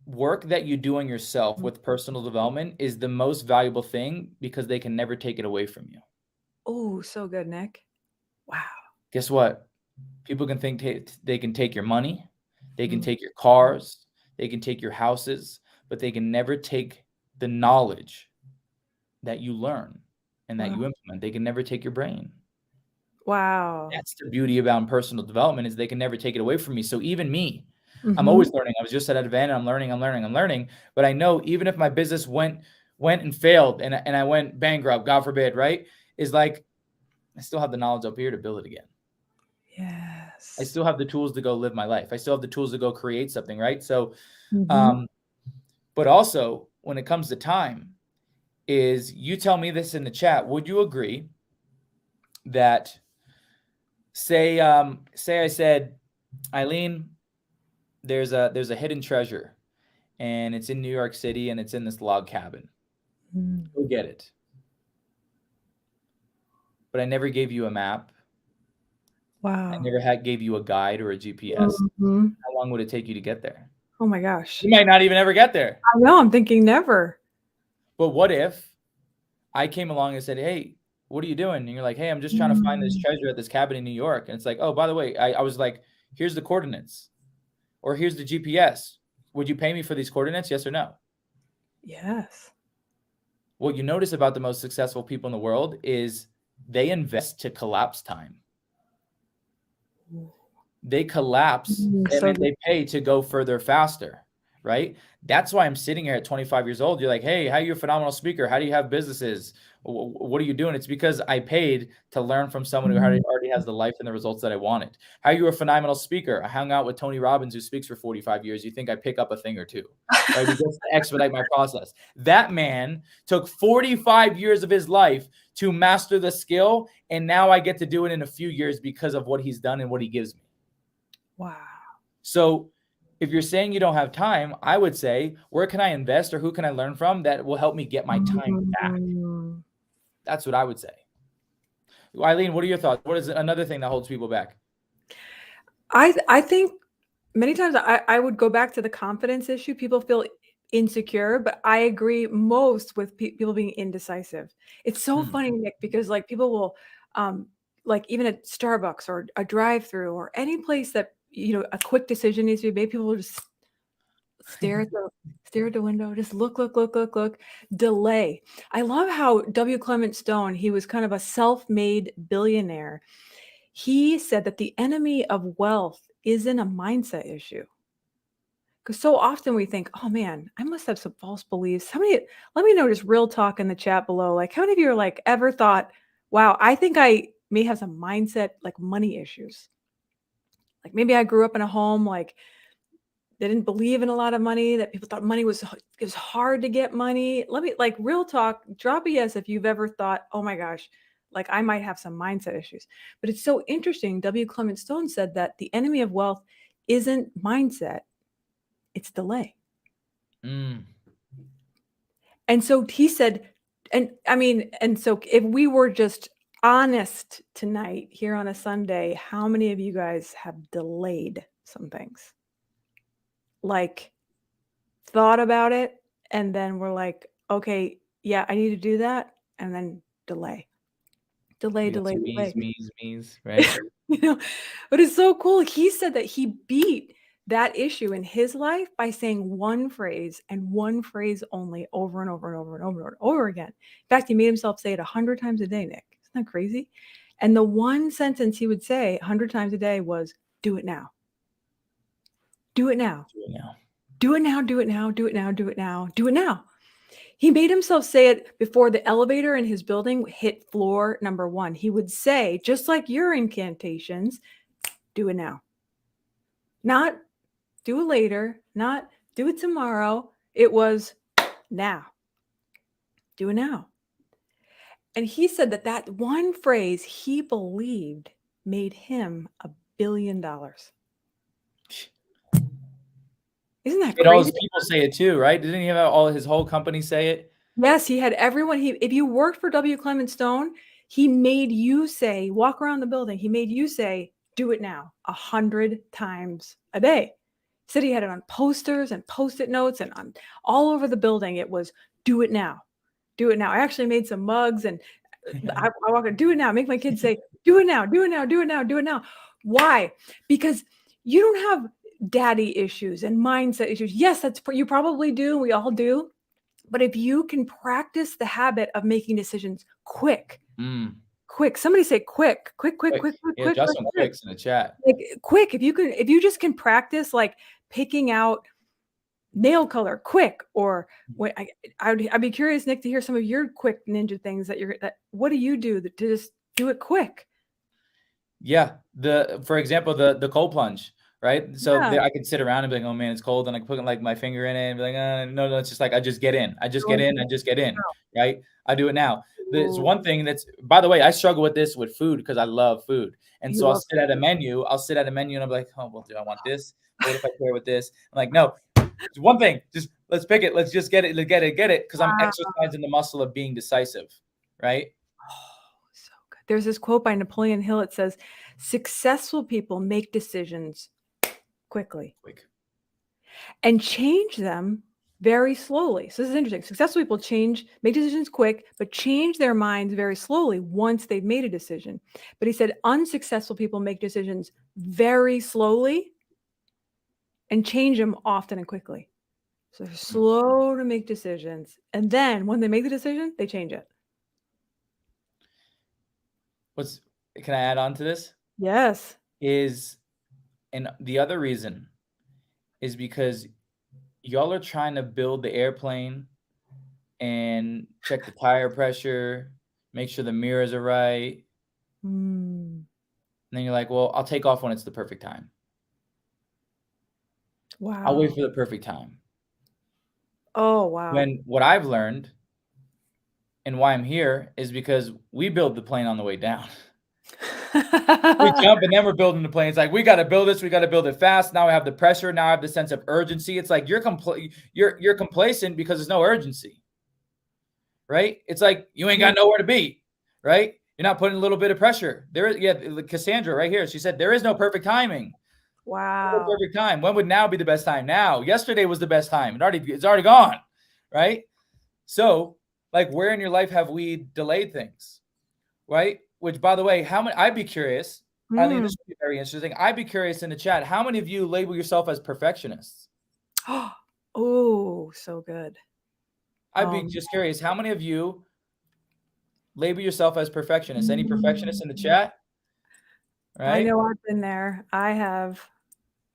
work that you do on yourself with personal development is the most valuable thing, because they can never take it away from you. Oh, so good, Nick. Wow. Guess what? People can think they can take your money, they can take your cars, they can take your houses, but they can never take the knowledge that you learn and that you implement. They can never take your brain. Wow. That's the beauty about personal development, is they can never take it away from me. So even me, I'm always learning. I was just at an event and I'm learning. But I know even if my business went and failed and I went bankrupt, God forbid, right? Is like, I still have the knowledge up here to build it again. Yes. I still have the tools to go live my life. I still have the tools to go create something, right? So, but also when it comes to time, is you tell me this in the chat. Would you agree that say I said, Eileen, there's a hidden treasure and it's in New York City and it's in this log cabin. Go get it. But I never gave you a map. Wow. I never gave you a guide or a GPS. How long would it take you to get there? Oh my gosh. You might not even ever get there. I know, I'm thinking never. But what if I came along and said, hey, what are you doing? And you're like, hey, I'm just trying to find this treasure at this cabin in New York. And it's like, oh, by the way, I was like, here's the coordinates, or here's the GPS. Would you pay me for these coordinates? Yes or no? Yes. What you notice about the most successful people in the world is they invest to collapse time. They collapse and then they pay to go further faster, right? That's why I'm sitting here at 25 years old. You're like, hey, how are you a phenomenal speaker? How do you have businesses? What are you doing? It's because I paid to learn from someone who already has the life and the results that I wanted. How are you a phenomenal speaker? I hung out with Tony Robbins, who speaks for 45 years. You think I pick up a thing or two, right? Just to expedite my process. That man took 45 years of his life to master the skill, and now I get to do it in a few years because of what he's done and what he gives me. Wow. So if you're saying you don't have time, I would say, where can I invest or who can I learn from that will help me get my time back? Mm. That's what I would say. Eileen, what are your thoughts? What is another thing that holds people back? I think many times I would go back to the confidence issue. People feel insecure, but I agree most with people being indecisive. It's so Hmm. funny, Nick, because like people will, like even at Starbucks or a drive-through or any place that a quick decision needs to be made, people will just stare at the window, just look, delay. I love how W. Clement Stone, he was kind of a self-made billionaire. He said that the enemy of wealth isn't a mindset issue. Because so often we think, oh man, I must have some false beliefs. How many, let me know just real talk in the chat below. Like, how many of you are like ever thought, wow, I think I may have some mindset, like money issues. Like maybe I grew up in a home like they didn't believe in a lot of money, that people thought money was, it was hard to get money. Let me, like, real talk, drop a yes if you've ever thought, oh my gosh, like I might have some mindset issues. But it's so interesting. W. Clement Stone said that the enemy of wealth isn't mindset, it's delay. Mm. And so he said, and I mean, and so if we were just honest tonight here on a Sunday, how many of you guys have delayed some things? Like thought about it and then we're like, okay, yeah, I need to do that. And then delay, delay, We got delay, some delay. me's, right? You know, but it's so cool. He said that he beat that issue in his life by saying one phrase and one phrase only over and over and over and over and over again. In fact, he made himself say it 100 times a day, Nick. Isn't that crazy? And the one sentence he would say 100 times a day was, do it now. Do it now. Do it now. Do it now, do it now, do it now, do it now, do it now. He made himself say it before the elevator in his building hit floor number 1. He would say, just like your incantations, do it now. Not do it later, not do it tomorrow. It was now. Do it now. And he said that that one phrase he believed made him $1 billion. Isn't that And all crazy? his people say it too, right? Didn't he have all his whole company say it? Yes, he had everyone. If you worked for W. Clement Stone, he made you say, walk around the building. He made you say, do it now 100 times a day. He said he had it on posters and post-it notes and on all over the building. It was do it now. Do it now. I actually made some mugs and I walk in, do it now. Make my kids say, do it now, do it now, do it now, do it now. Why? Because you don't have daddy issues and mindset issues. Yes, that's you probably do. We all do. But if you can practice the habit of making decisions quick, quick, somebody say quick, quick, quick, Quick. quick, quick, Yeah, quick, just quick, some quick. quicks in the chat. Like quick, if you just can practice like picking out nail color quick, or what I'd be curious, Nick, to hear some of your quick ninja things that what do you do to just do it quick? Yeah, for example, the cold plunge, right? So Yeah. there, I could sit around and be like, "Oh man, it's cold," and I put like my finger in it and be like, no, it's just like I just get in, I just get in, I just get in, right? I do it now. There's one thing that's, by the way, I struggle with this with food because I love food, and You so I'll love sit at a menu, and I'm like, "Oh well, do I want this? What if I pair with this?" I'm like, "No, it's one thing, just let's pick it, let's just get it, because I'm exercising the muscle of being decisive, right?" Oh, so good. There's this quote by Napoleon Hill. It says, successful people make decisions quickly Quick. and change them very slowly. So this is interesting. Successful people make decisions quick, but change their minds very slowly once they've made a decision. But he said unsuccessful people make decisions very slowly and change them often and quickly. So they're slow to make decisions. And then when they make the decision, they change it. Can I add on to this? Yes. And the other reason is because y'all are trying to build the airplane and check the tire pressure, make sure the mirrors are right. And then you're like, well, I'll take off when it's the perfect time. Wow. I'll wait for the perfect time. Oh, wow. When what I've learned and why I'm here is because we build the plane on the way down. We jump and then we're building the plane. It's like, we got to build this. We got to build it fast. Now I have the pressure. Now I have the sense of urgency. It's like you're complacent because there's no urgency, right? It's like you ain't got nowhere to be, right? You're not putting a little bit of pressure. There is, yeah, Cassandra right here. She said, there is no perfect timing. Wow. No perfect time. When would now be the best time? Now. Yesterday was the best time. It's already gone, right? So, like, where in your life have we delayed things, right? Which, by the way, how many? I'd be curious. Eileen, this would be very interesting. I'd be curious in the chat. How many of you label yourself as perfectionists? Oh, so good. I'd be just curious. How many of you label yourself as perfectionists? Any perfectionists in the chat? Right? I know I've been there. I have.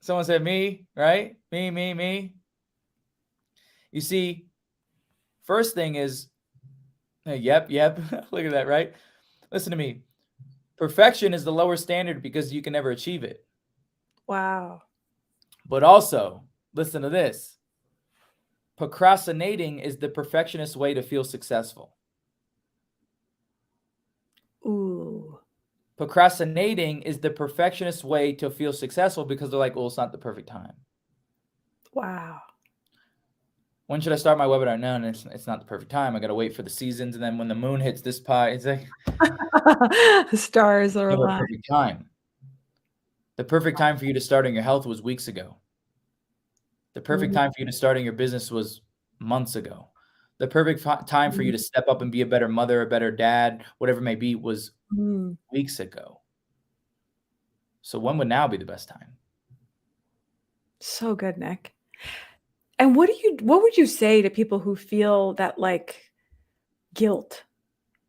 Someone said me, right? Me. You see, first thing is, yep. Look at that, right? Listen to me. Perfection is the lower standard because you can never achieve it. Wow. But also, listen to this. Procrastinating is the perfectionist way to feel successful. Ooh. Procrastinating is the perfectionist way to feel successful because they're like, well, it's not the perfect time. Wow. When should I start my webinar? No, it's not the perfect time. I got to wait for the seasons. And then when the moon hits this pie, it's like the stars are never a aligned. perfect time. The perfect time for you to start on your health was weeks ago. The perfect time for you to start in your business was months ago. The perfect time for you to step up and be a better mother, a better dad, whatever it may be, was weeks ago. So when would now be the best time? So good, Nick. And what would you say to people who feel that, like, guilt?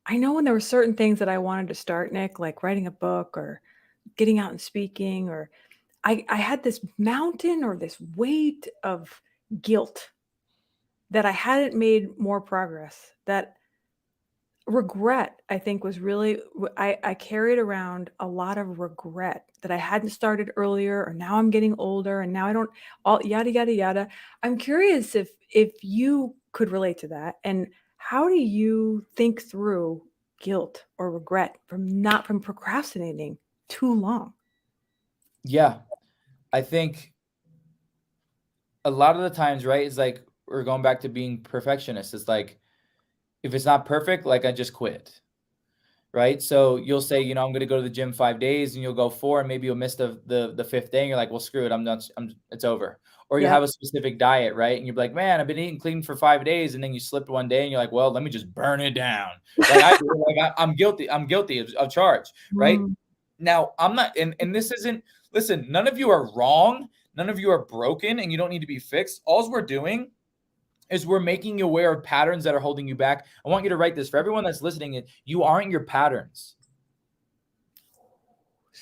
I know when there were certain things that I wanted to start, Nick, like writing a book or getting out and speaking, or I had this mountain or this weight of guilt that I hadn't made more progress. That regret, I think, was really, I carried around a lot of regret that I hadn't started earlier, or now I'm getting older and now I don't, all yada, yada, yada. I'm curious if you could relate to that, and how do you think through guilt or regret from procrastinating too long? Yeah, I think a lot of the times, right, it's like we're going back to being perfectionists. It's like, if it's not perfect, like, I just quit, right? So you'll say, I'm going to go to the gym 5 days, and you'll go 4, and maybe you'll miss the fifth day, and you're like, well, screw it, I'm done. It's over. Or you have a specific diet, right? And you're like, man, I've been eating clean for 5 days, and then you slipped one day, and you're like, well, let me just burn it down. Like, I'm guilty. I'm guilty of charge, right? Now, I'm not, and this isn't. Listen, none of you are wrong. None of you are broken, and you don't need to be fixed. All we're doing is we're making you aware of patterns that are holding you back. I want you to write this for everyone that's listening. You aren't your patterns.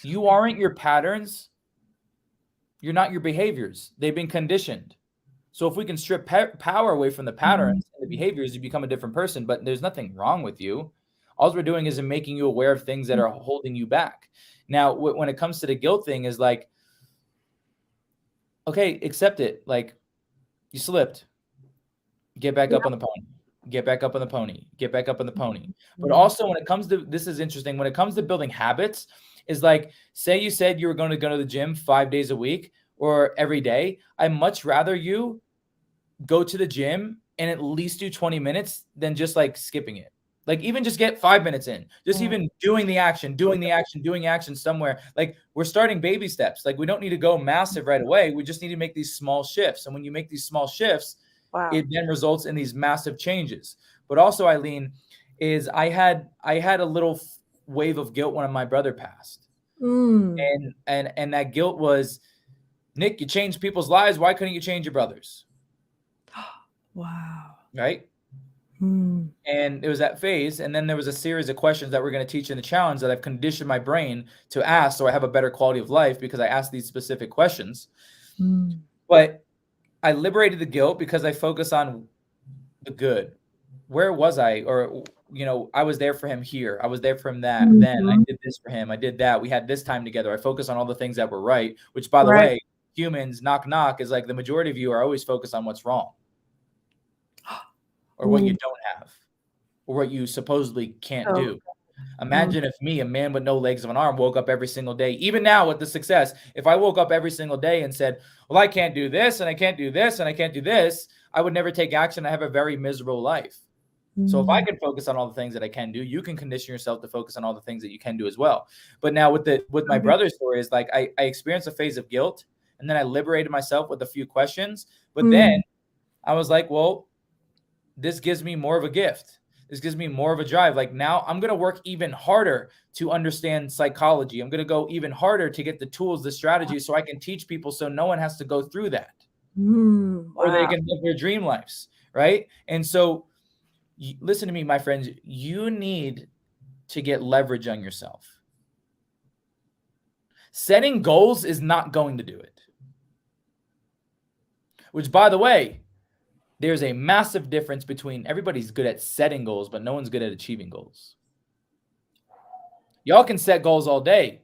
You aren't your patterns. You're not your behaviors. They've been conditioned. So if we can strip power away from the patterns and the behaviors, you become a different person. But there's nothing wrong with you. All we're doing is making you aware of things that are holding you back. Now, when it comes to the guilt thing, is like, okay, accept it. Like, you slipped. Get back up on the pony. Get back up on the pony. Get back up on the pony. But also, when it comes to, this is interesting, when it comes to building habits, is like, say you said you were going to go to the gym 5 days a week or every day. I'd much rather you go to the gym and at least do 20 minutes than just like skipping it. Like, even just get 5 minutes in, just even doing action somewhere. Like, we're starting baby steps. Like, we don't need to go massive right away. We just need to make these small shifts. And when you make these small shifts, it then results in these massive changes. But also, Eileen, is I had a little wave of guilt when my brother passed. And that guilt was, Nick, you changed people's lives. Why couldn't you change your brother's? Wow. Right? And it was that phase. And then there was a series of questions that we're going to teach in the challenge that I've conditioned my brain to ask, so I have a better quality of life, because I asked these specific questions. But I liberated the guilt because I focus on the good. Where was I? Or, I was there for him here. I was there for him then. I did this for him. I did that. We had this time together. I focus on all the things that were right, which, by the way, humans, knock, knock, is like the majority of you are always focused on what's wrong or what you don't have or what you supposedly can't do. Imagine if me, a man with no legs of an arm, woke up every single day, even now with the success, if I woke up every single day and said, well, I can't do this and I can't do this and I can't do this, I would never take action. I have a very miserable life. So if I can focus on all the things that I can do, you can condition yourself to focus on all the things that you can do as well. But now with my brother's story is like I experienced a phase of guilt and then I liberated myself with a few questions. But then I was like, well, this gives me more of a gift. This gives me more of a drive. Like now I'm going to work even harder to understand psychology. I'm going to go even harder to get the tools, the strategies, so I can teach people so no one has to go through that. Or they can live their dream lives, right? And so listen to me, my friends, you need to get leverage on yourself. Setting goals is not going to do it. Which, by the way, there's a massive difference between everybody's good at setting goals, but no one's good at achieving goals. Y'all can set goals all day.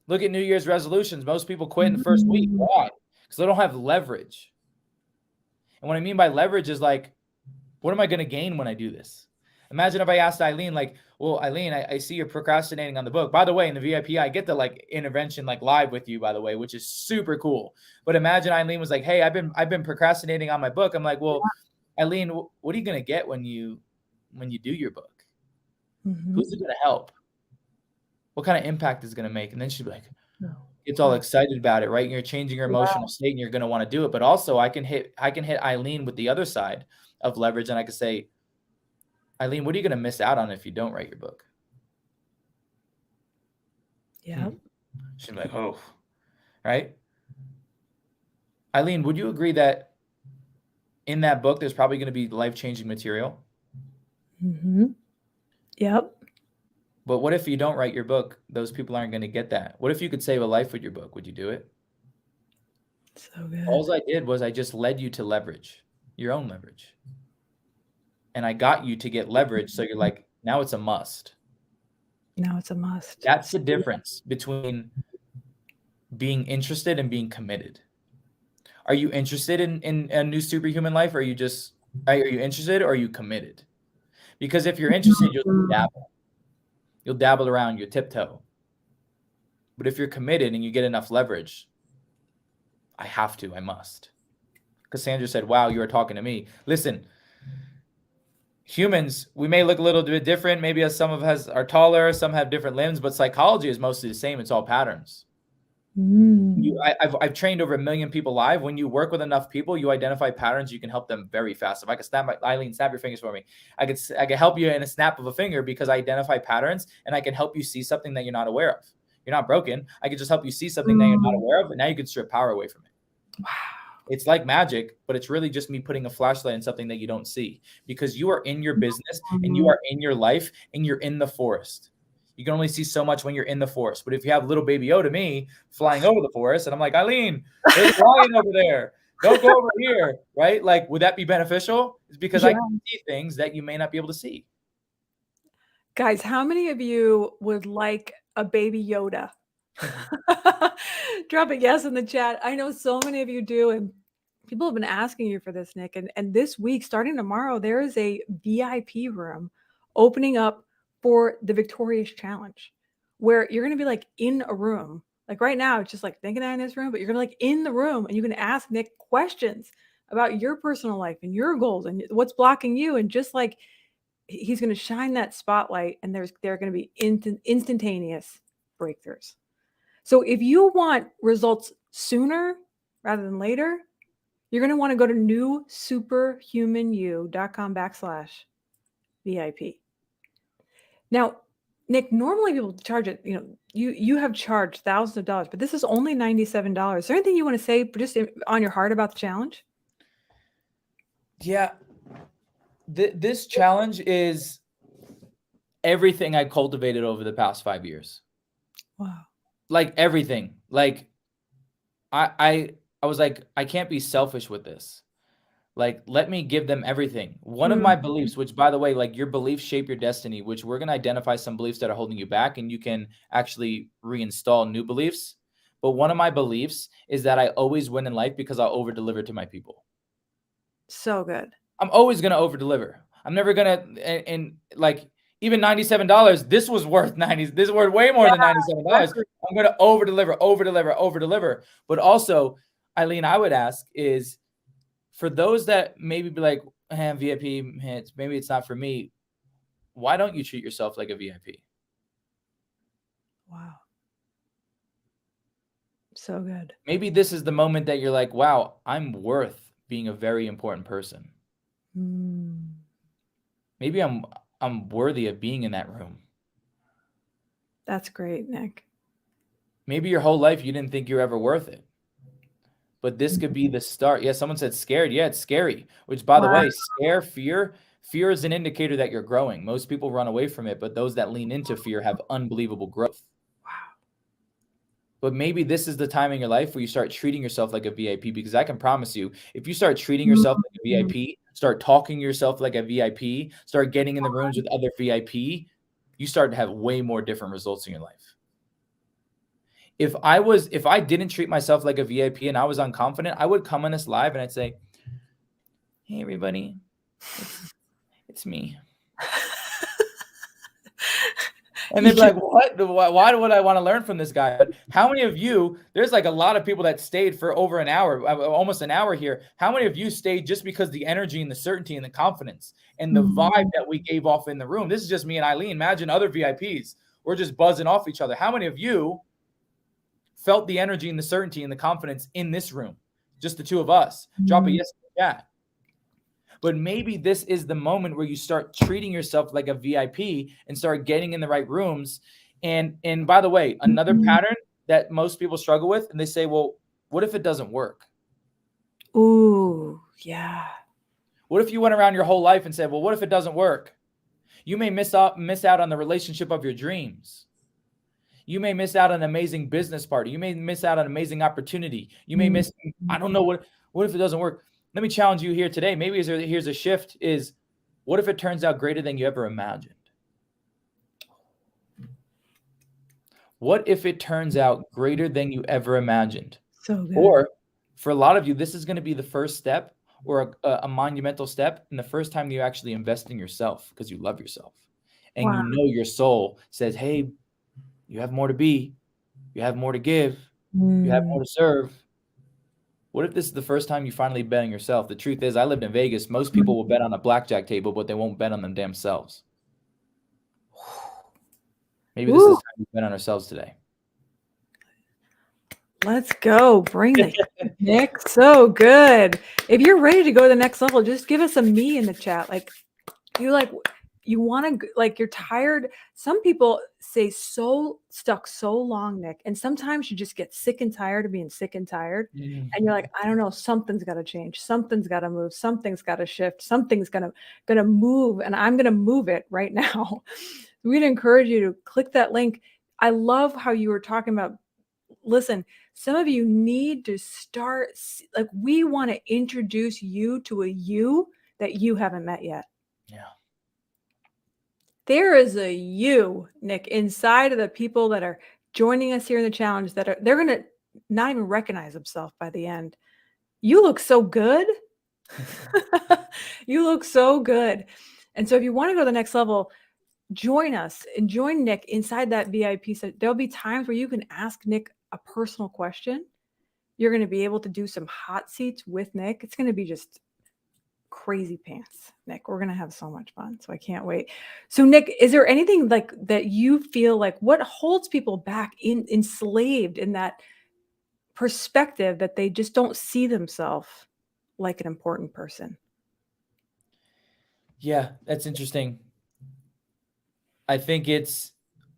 Look at New Year's resolutions. Most people quit in the first week. Why? Because they don't have leverage. And what I mean by leverage is like, what am I going to gain when I do this? Imagine if I asked Eileen, like, well, Eileen, I see you're procrastinating on the book. By the way, in the VIP, I get the like intervention like live with you, by the way, which is super cool. But imagine Eileen was like, hey, I've been procrastinating on my book. I'm like, well, Eileen, what are you going to get when you do your book? Who's it going to help? What kind of impact is it going to make? And then she'd be like, it's all excited about it, right? You're changing your emotional state and you're going to want to do it. But also I can hit Eileen with the other side of leverage. And I could say, Eileen, what are you going to miss out on if you don't write your book? Yeah. She'd be like, oh, right? Eileen, would you agree that in that book, there's probably going to be life-changing material? Yep. But what if you don't write your book? Those people aren't going to get that. What if you could save a life with your book? Would you do it? So good. All I did was I just led you to leverage, your own leverage. And I got you to get leverage. So you're like, now it's a must. Now it's a must. That's the difference between being interested and being committed. Are you interested in a new superhuman life? Or are you interested or are you committed? Because if you're interested, you'll dabble. You'll dabble around, you'll tiptoe. But if you're committed and you get enough leverage, I must. Cassandra said, wow, you are talking to me. Listen, humans, we may look a little bit different. Maybe some of us are taller, some have different limbs, but psychology is mostly the same. It's all patterns. I've trained over 1 million people live. When you work with enough people, you identify patterns. You can help them very fast. If I could Eileen, snap your fingers for me. I could help you in a snap of a finger because I identify patterns and I can help you see something that you're not aware of. You're not broken. I can just help you see something that you're not aware of, and now you can strip power away from it. Wow. It's like magic, but it's really just me putting a flashlight in something that you don't see because you are in your business and you are in your life and you're in the forest. You can only see so much when you're in the forest. But if you have little baby Yoda, me, flying over the forest, and I'm like, Eileen, there's a lion over there. Don't go over here, right? Like, would that be beneficial? It's because I can see things that you may not be able to see. Guys, how many of you would like a baby Yoda? Drop a yes in the chat. I know so many of you do, and people have been asking you for this, Nick. And this week, starting tomorrow, there is a VIP room opening up for the Victorious Challenge, where you're going to be like in a room. Like right now, it's just like thinking in this room, but you're going to like in the room and you can ask Nick questions about your personal life and your goals and what's blocking you. And just like he's going to shine that spotlight, and there are going to be instantaneous breakthroughs. So if you want results sooner rather than later, you're going to want to go to newsuperhumanu.com/VIP. Now, Nick, normally people charge it, you have charged thousands of dollars, but this is only $97. Is there anything you want to say just on your heart about the challenge? Yeah. This challenge is everything I cultivated over the past 5 years. Wow. Like everything. Like I was like, I can't be selfish with this. Like, let me give them everything. One of my beliefs, which by the way, like your beliefs shape your destiny, which we're going to identify some beliefs that are holding you back and you can actually reinstall new beliefs. But one of my beliefs is that I always win in life because I'll over deliver to my people. So good. I'm always going to over deliver. I'm never going to, and like, even $97, this was worth 90. This is worth way more than $97. Exactly. I'm going to over deliver. But also, Eileen, I would ask is for those that maybe be like, VIP, maybe it's not for me. Why don't you treat yourself like a VIP? Wow. So good. Maybe this is the moment that you're like, wow, I'm worth being a very important person. Maybe I'm worthy of being in that room. That's great, Nick. Maybe your whole life you didn't think you're ever worth it. But this could be the start. Yeah, someone said scared. Yeah, it's scary. Which, by the way, fear is an indicator that you're growing. Most people run away from it, but those that lean into fear have unbelievable growth. Wow. But maybe this is the time in your life where you start treating yourself like a VIP, because I can promise you, if you start treating yourself like a VIP, start talking yourself like a VIP, start getting in the rooms with other VIP, you start to have way more different results in your life. If I didn't treat myself like a VIP and I was unconfident, I would come on this live and I'd say, hey, everybody, it's me. And they'd be like, what? Why would I want to learn from this guy? But how many of you, there's like a lot of people that stayed for over an hour, almost an hour here. How many of you stayed just because the energy and the certainty and the confidence and the vibe that we gave off in the room? This is just me and Eileen. Imagine other VIPs. We're just buzzing off each other. How many of you felt the energy and the certainty and the confidence in this room? Just the two of us. Drop a yes in the chat. But maybe this is the moment where you start treating yourself like a VIP and start getting in the right rooms. And by the way, another pattern that most people struggle with, and they say, well, what if it doesn't work? Ooh, yeah. What if you went around your whole life and said, well, what if it doesn't work? You may miss out on the relationship of your dreams. You may miss out on an amazing business partner. You may miss out on an amazing opportunity. You may miss, I don't know, what if it doesn't work? Let me challenge you here today. Maybe here's a shift is, what if it turns out greater than you ever imagined? What if it turns out greater than you ever imagined? So good. Or for a lot of you, this is going to be the first step or a monumental step and the first time you actually invest in yourself because you love yourself. And you know your soul says, hey, you have more to be. You have more to give. You have more to serve. What if this is the first time you finally bet on yourself? The truth is, I lived in Vegas. Most people will bet on a blackjack table, but they won't bet on them damn selves. Maybe this is the time we bet on ourselves today. Let's go. Bring the Nick. So good. If you're ready to go to the next level, just give us a me in the chat. You want to, like, you're tired. Some people say stuck so long, Nick. And sometimes you just get sick and tired of being sick and tired. And you're like, I don't know, something's got to change. Something's got to move. Something's got to shift. Something's going to move. And I'm going to move it right now. We'd encourage you to click that link. I love how you were talking about, listen, some of you need to start, like, we want to introduce you to a you that you haven't met yet. Yeah. There is a you, Nick, inside of the people that are joining us here in the challenge they're going to not even recognize themselves by the end. You look so good. You look so good. And so if you want to go to the next level, join us and join Nick inside that VIP. So there'll be times where you can ask Nick a personal question. You're going to be able to do some hot seats with Nick. It's going to be just crazy pants, Nick. We're going to have so much fun. So I can't wait. So Nick, is there anything like that you feel like what holds people back enslaved in that perspective that they just don't see themselves like an important person? Yeah, that's interesting. I think it's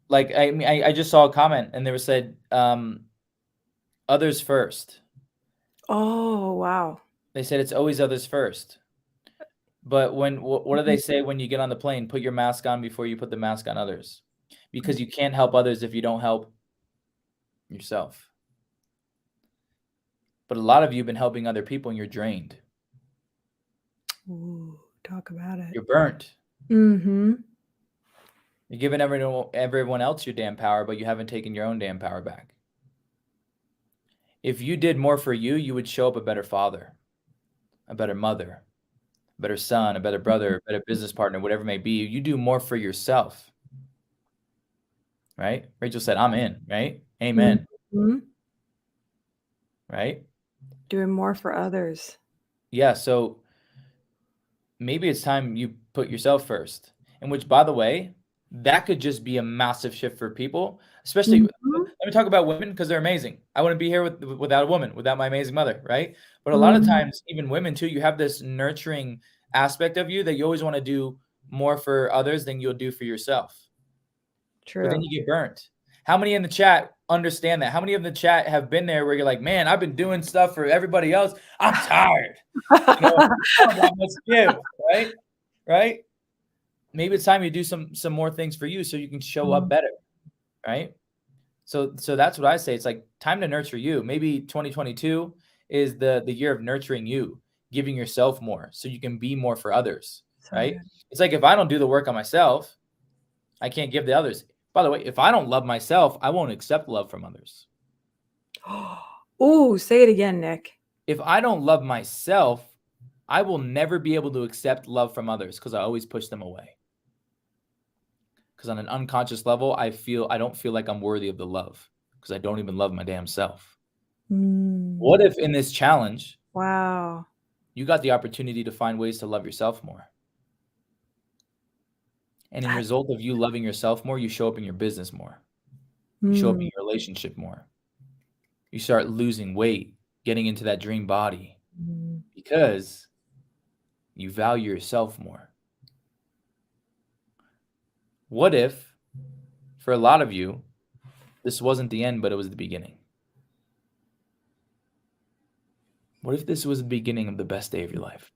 like, I mean, I just saw a comment and they were said, others first. Oh, wow. They said it's always others first. But what do they say when you get on the plane? Put your mask on before you put the mask on others. Because you can't help others if you don't help yourself. But a lot of you have been helping other people and you're drained. Ooh, talk about it. You're burnt. Mm-hmm. You're giving everyone else your damn power, but you haven't taken your own damn power back. If you did more for you, you would show up a better father, a better mother, a better son, a better brother, a better business partner, whatever it may be. You do more for yourself, right? Rachel said, I'm in, right? Amen. Mhm. Right? Doing more for others. Yeah, so maybe it's time you put yourself first. And which, by the way, that could just be a massive shift for people, especially Mhm. let me talk about women because they're amazing. I wouldn't be here without a woman, without my amazing mother, right? But a lot of Mhm. times, even women too, you have this nurturing aspect of you that you always want to do more for others than you'll do for yourself. But then True. you get burnt. How many in the chat understand that? How many of the chat have been there where you're like, man, I've been doing stuff for everybody else. I'm tired. You know, I don't got much to give, right? Right? Maybe it's time you do some more things for you so you can show up better, right? So that's what I say. It's like time to nurture you. Maybe 2022 is the year of nurturing you, giving yourself more so you can be more for others, So right? good. It's like if I don't do the work on myself, I can't give the others. By the way, if I don't love myself, I won't accept love from others. Ooh, say it again, Nick. If I don't love myself, I will never be able to accept love from others because I always push them away. Because on an unconscious level, I don't feel like I'm worthy of the love because I don't even love my damn self. What if in this challenge, Wow. you got the opportunity to find ways to love yourself more? And in result of you loving yourself more, you show up in your business more. You show up in your relationship more. You start losing weight, getting into that dream body because you value yourself more. What if, for a lot of you, this wasn't the end, but it was the beginning? What if this was the beginning of the best day of your life?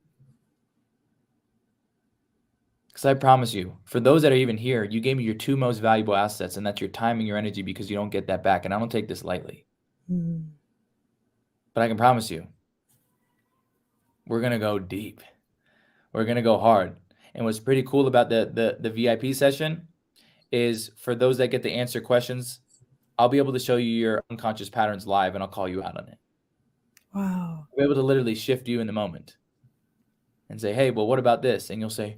Because I promise you, for those that are even here, you gave me your two most valuable assets, and that's your time and your energy because you don't get that back. And I don't take this lightly. But I can promise you, we're going to go deep. We're going to go hard. And what's pretty cool about the VIP session is for those that get to answer questions, I'll be able to show you your unconscious patterns live and I'll call you out on it. Wow. I'll be able to literally shift you in the moment and say, hey, well, what about this? And you'll say,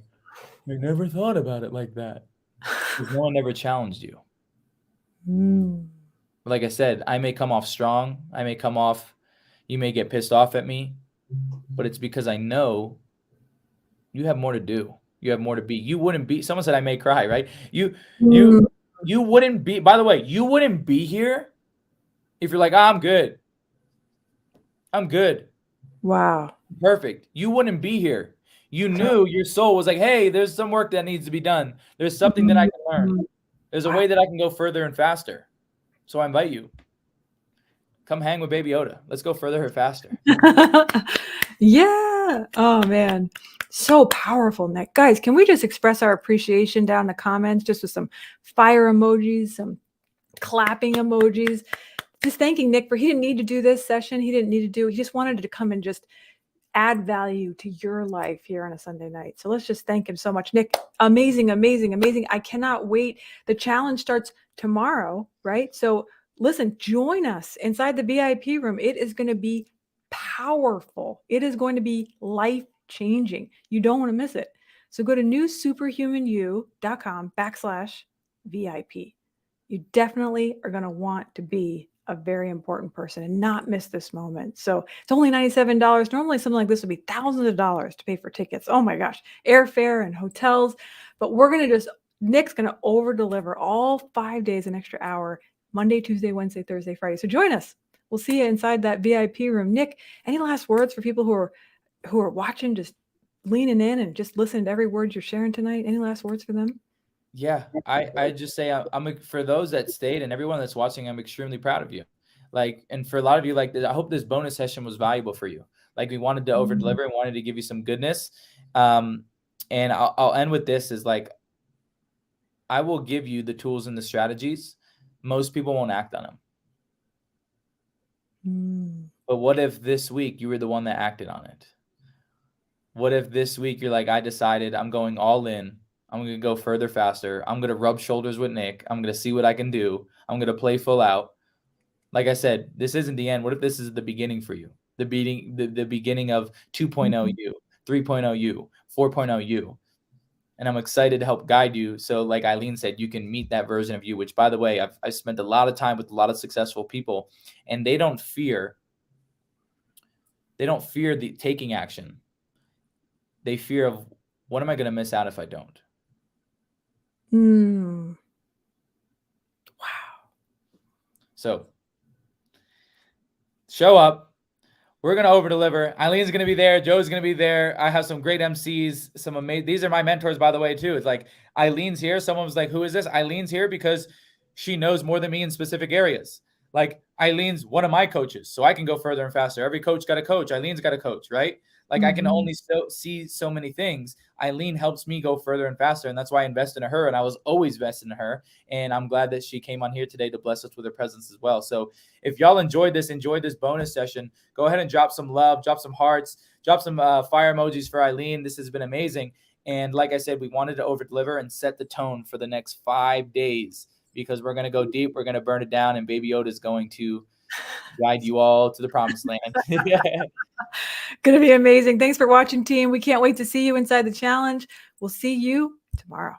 I never thought about it like that. Because no one ever challenged you. Like I said, I may come off strong. You may get pissed off at me, but it's because I know you have more to do. You have more to be. You wouldn't be, someone said I may cry, right? You wouldn't be, by the way, you wouldn't be here if you're like, I'm good. I'm good. Wow. Perfect. You wouldn't be here. You knew your soul was like, hey, there's some work that needs to be done. There's something that I can learn. There's a way that I can go further and faster. So I invite you. Come hang with Baby Yoda. Let's go further and faster. Yeah. Oh, man. So powerful, Nick. Guys, can we just express our appreciation down in the comments just with some fire emojis, some clapping emojis? Just thanking Nick for he didn't need to do this session. He just wanted to come and just add value to your life here on a Sunday night. So let's just thank him so much. Nick, amazing, amazing, amazing. I cannot wait. The challenge starts tomorrow, right? So listen, join us inside the VIP room. It is going to be powerful. It is going to be life-changing. You don't want to miss it. So go to newsuperhumanyou.com/VIP. You definitely are going to want to be a very important person and not miss this moment. So it's only $97. Normally something like this would be thousands of dollars to pay for tickets. Oh my gosh, airfare and hotels. But Nick's going to over deliver all 5 days, an extra hour, Monday, Tuesday, Wednesday, Thursday, Friday. So join us. We'll see you inside that VIP room. Nick, any last words for people who are watching, just leaning in and just listening to every word you're sharing tonight? Any last words for them? Yeah, I just say I'm for those that stayed and everyone that's watching, I'm extremely proud of you. Like, and for a lot of you, like, I hope this bonus session was valuable for you. Like, we wanted to over deliver and wanted to give you some goodness. And I'll end with this: is like, I will give you the tools and the strategies. Most people won't act on them. But what if this week you were the one that acted on it? What if this week you're like, I decided I'm going all in. I'm going to go further, faster. I'm going to rub shoulders with Nick. I'm going to see what I can do. I'm going to play full out. Like I said, this isn't the end. What if this is the beginning for you? The beginning of 2.0 you, 3.0 you, 4.0 you. And I'm excited to help guide you. So like Eileen said, you can meet that version of you, which by the way, I've spent a lot of time with a lot of successful people, and they don't fear the taking action. They fear of, what am I going to miss out if I don't? Wow. So show up. We're going to over deliver. Eileen's going to be there. Joe's going to be there. I have some great MCs, some amazing, these are my mentors, by the way, too. It's like, Eileen's here. Someone was like, who is this? Eileen's here because she knows more than me in specific areas. Like, Eileen's one of my coaches, so I can go further and faster. Every coach got a coach. Eileen's got a coach, right? Like, I can only see so many things. Eileen helps me go further and faster, and that's why I invest in her, and I was always vested in her, and I'm glad that she came on here today to bless us with her presence as well. So if y'all enjoyed this bonus session, go ahead and drop some love, drop some hearts, drop some fire emojis for Eileen. This has been amazing. And like I said, we wanted to over-deliver and set the tone for the next 5 days, because we're going to go deep, we're going to burn it down, and Baby Yoda is going to guide you all to the promised land. Going to be amazing. Thanks for watching, team. We can't wait to see you inside the challenge. We'll see you tomorrow.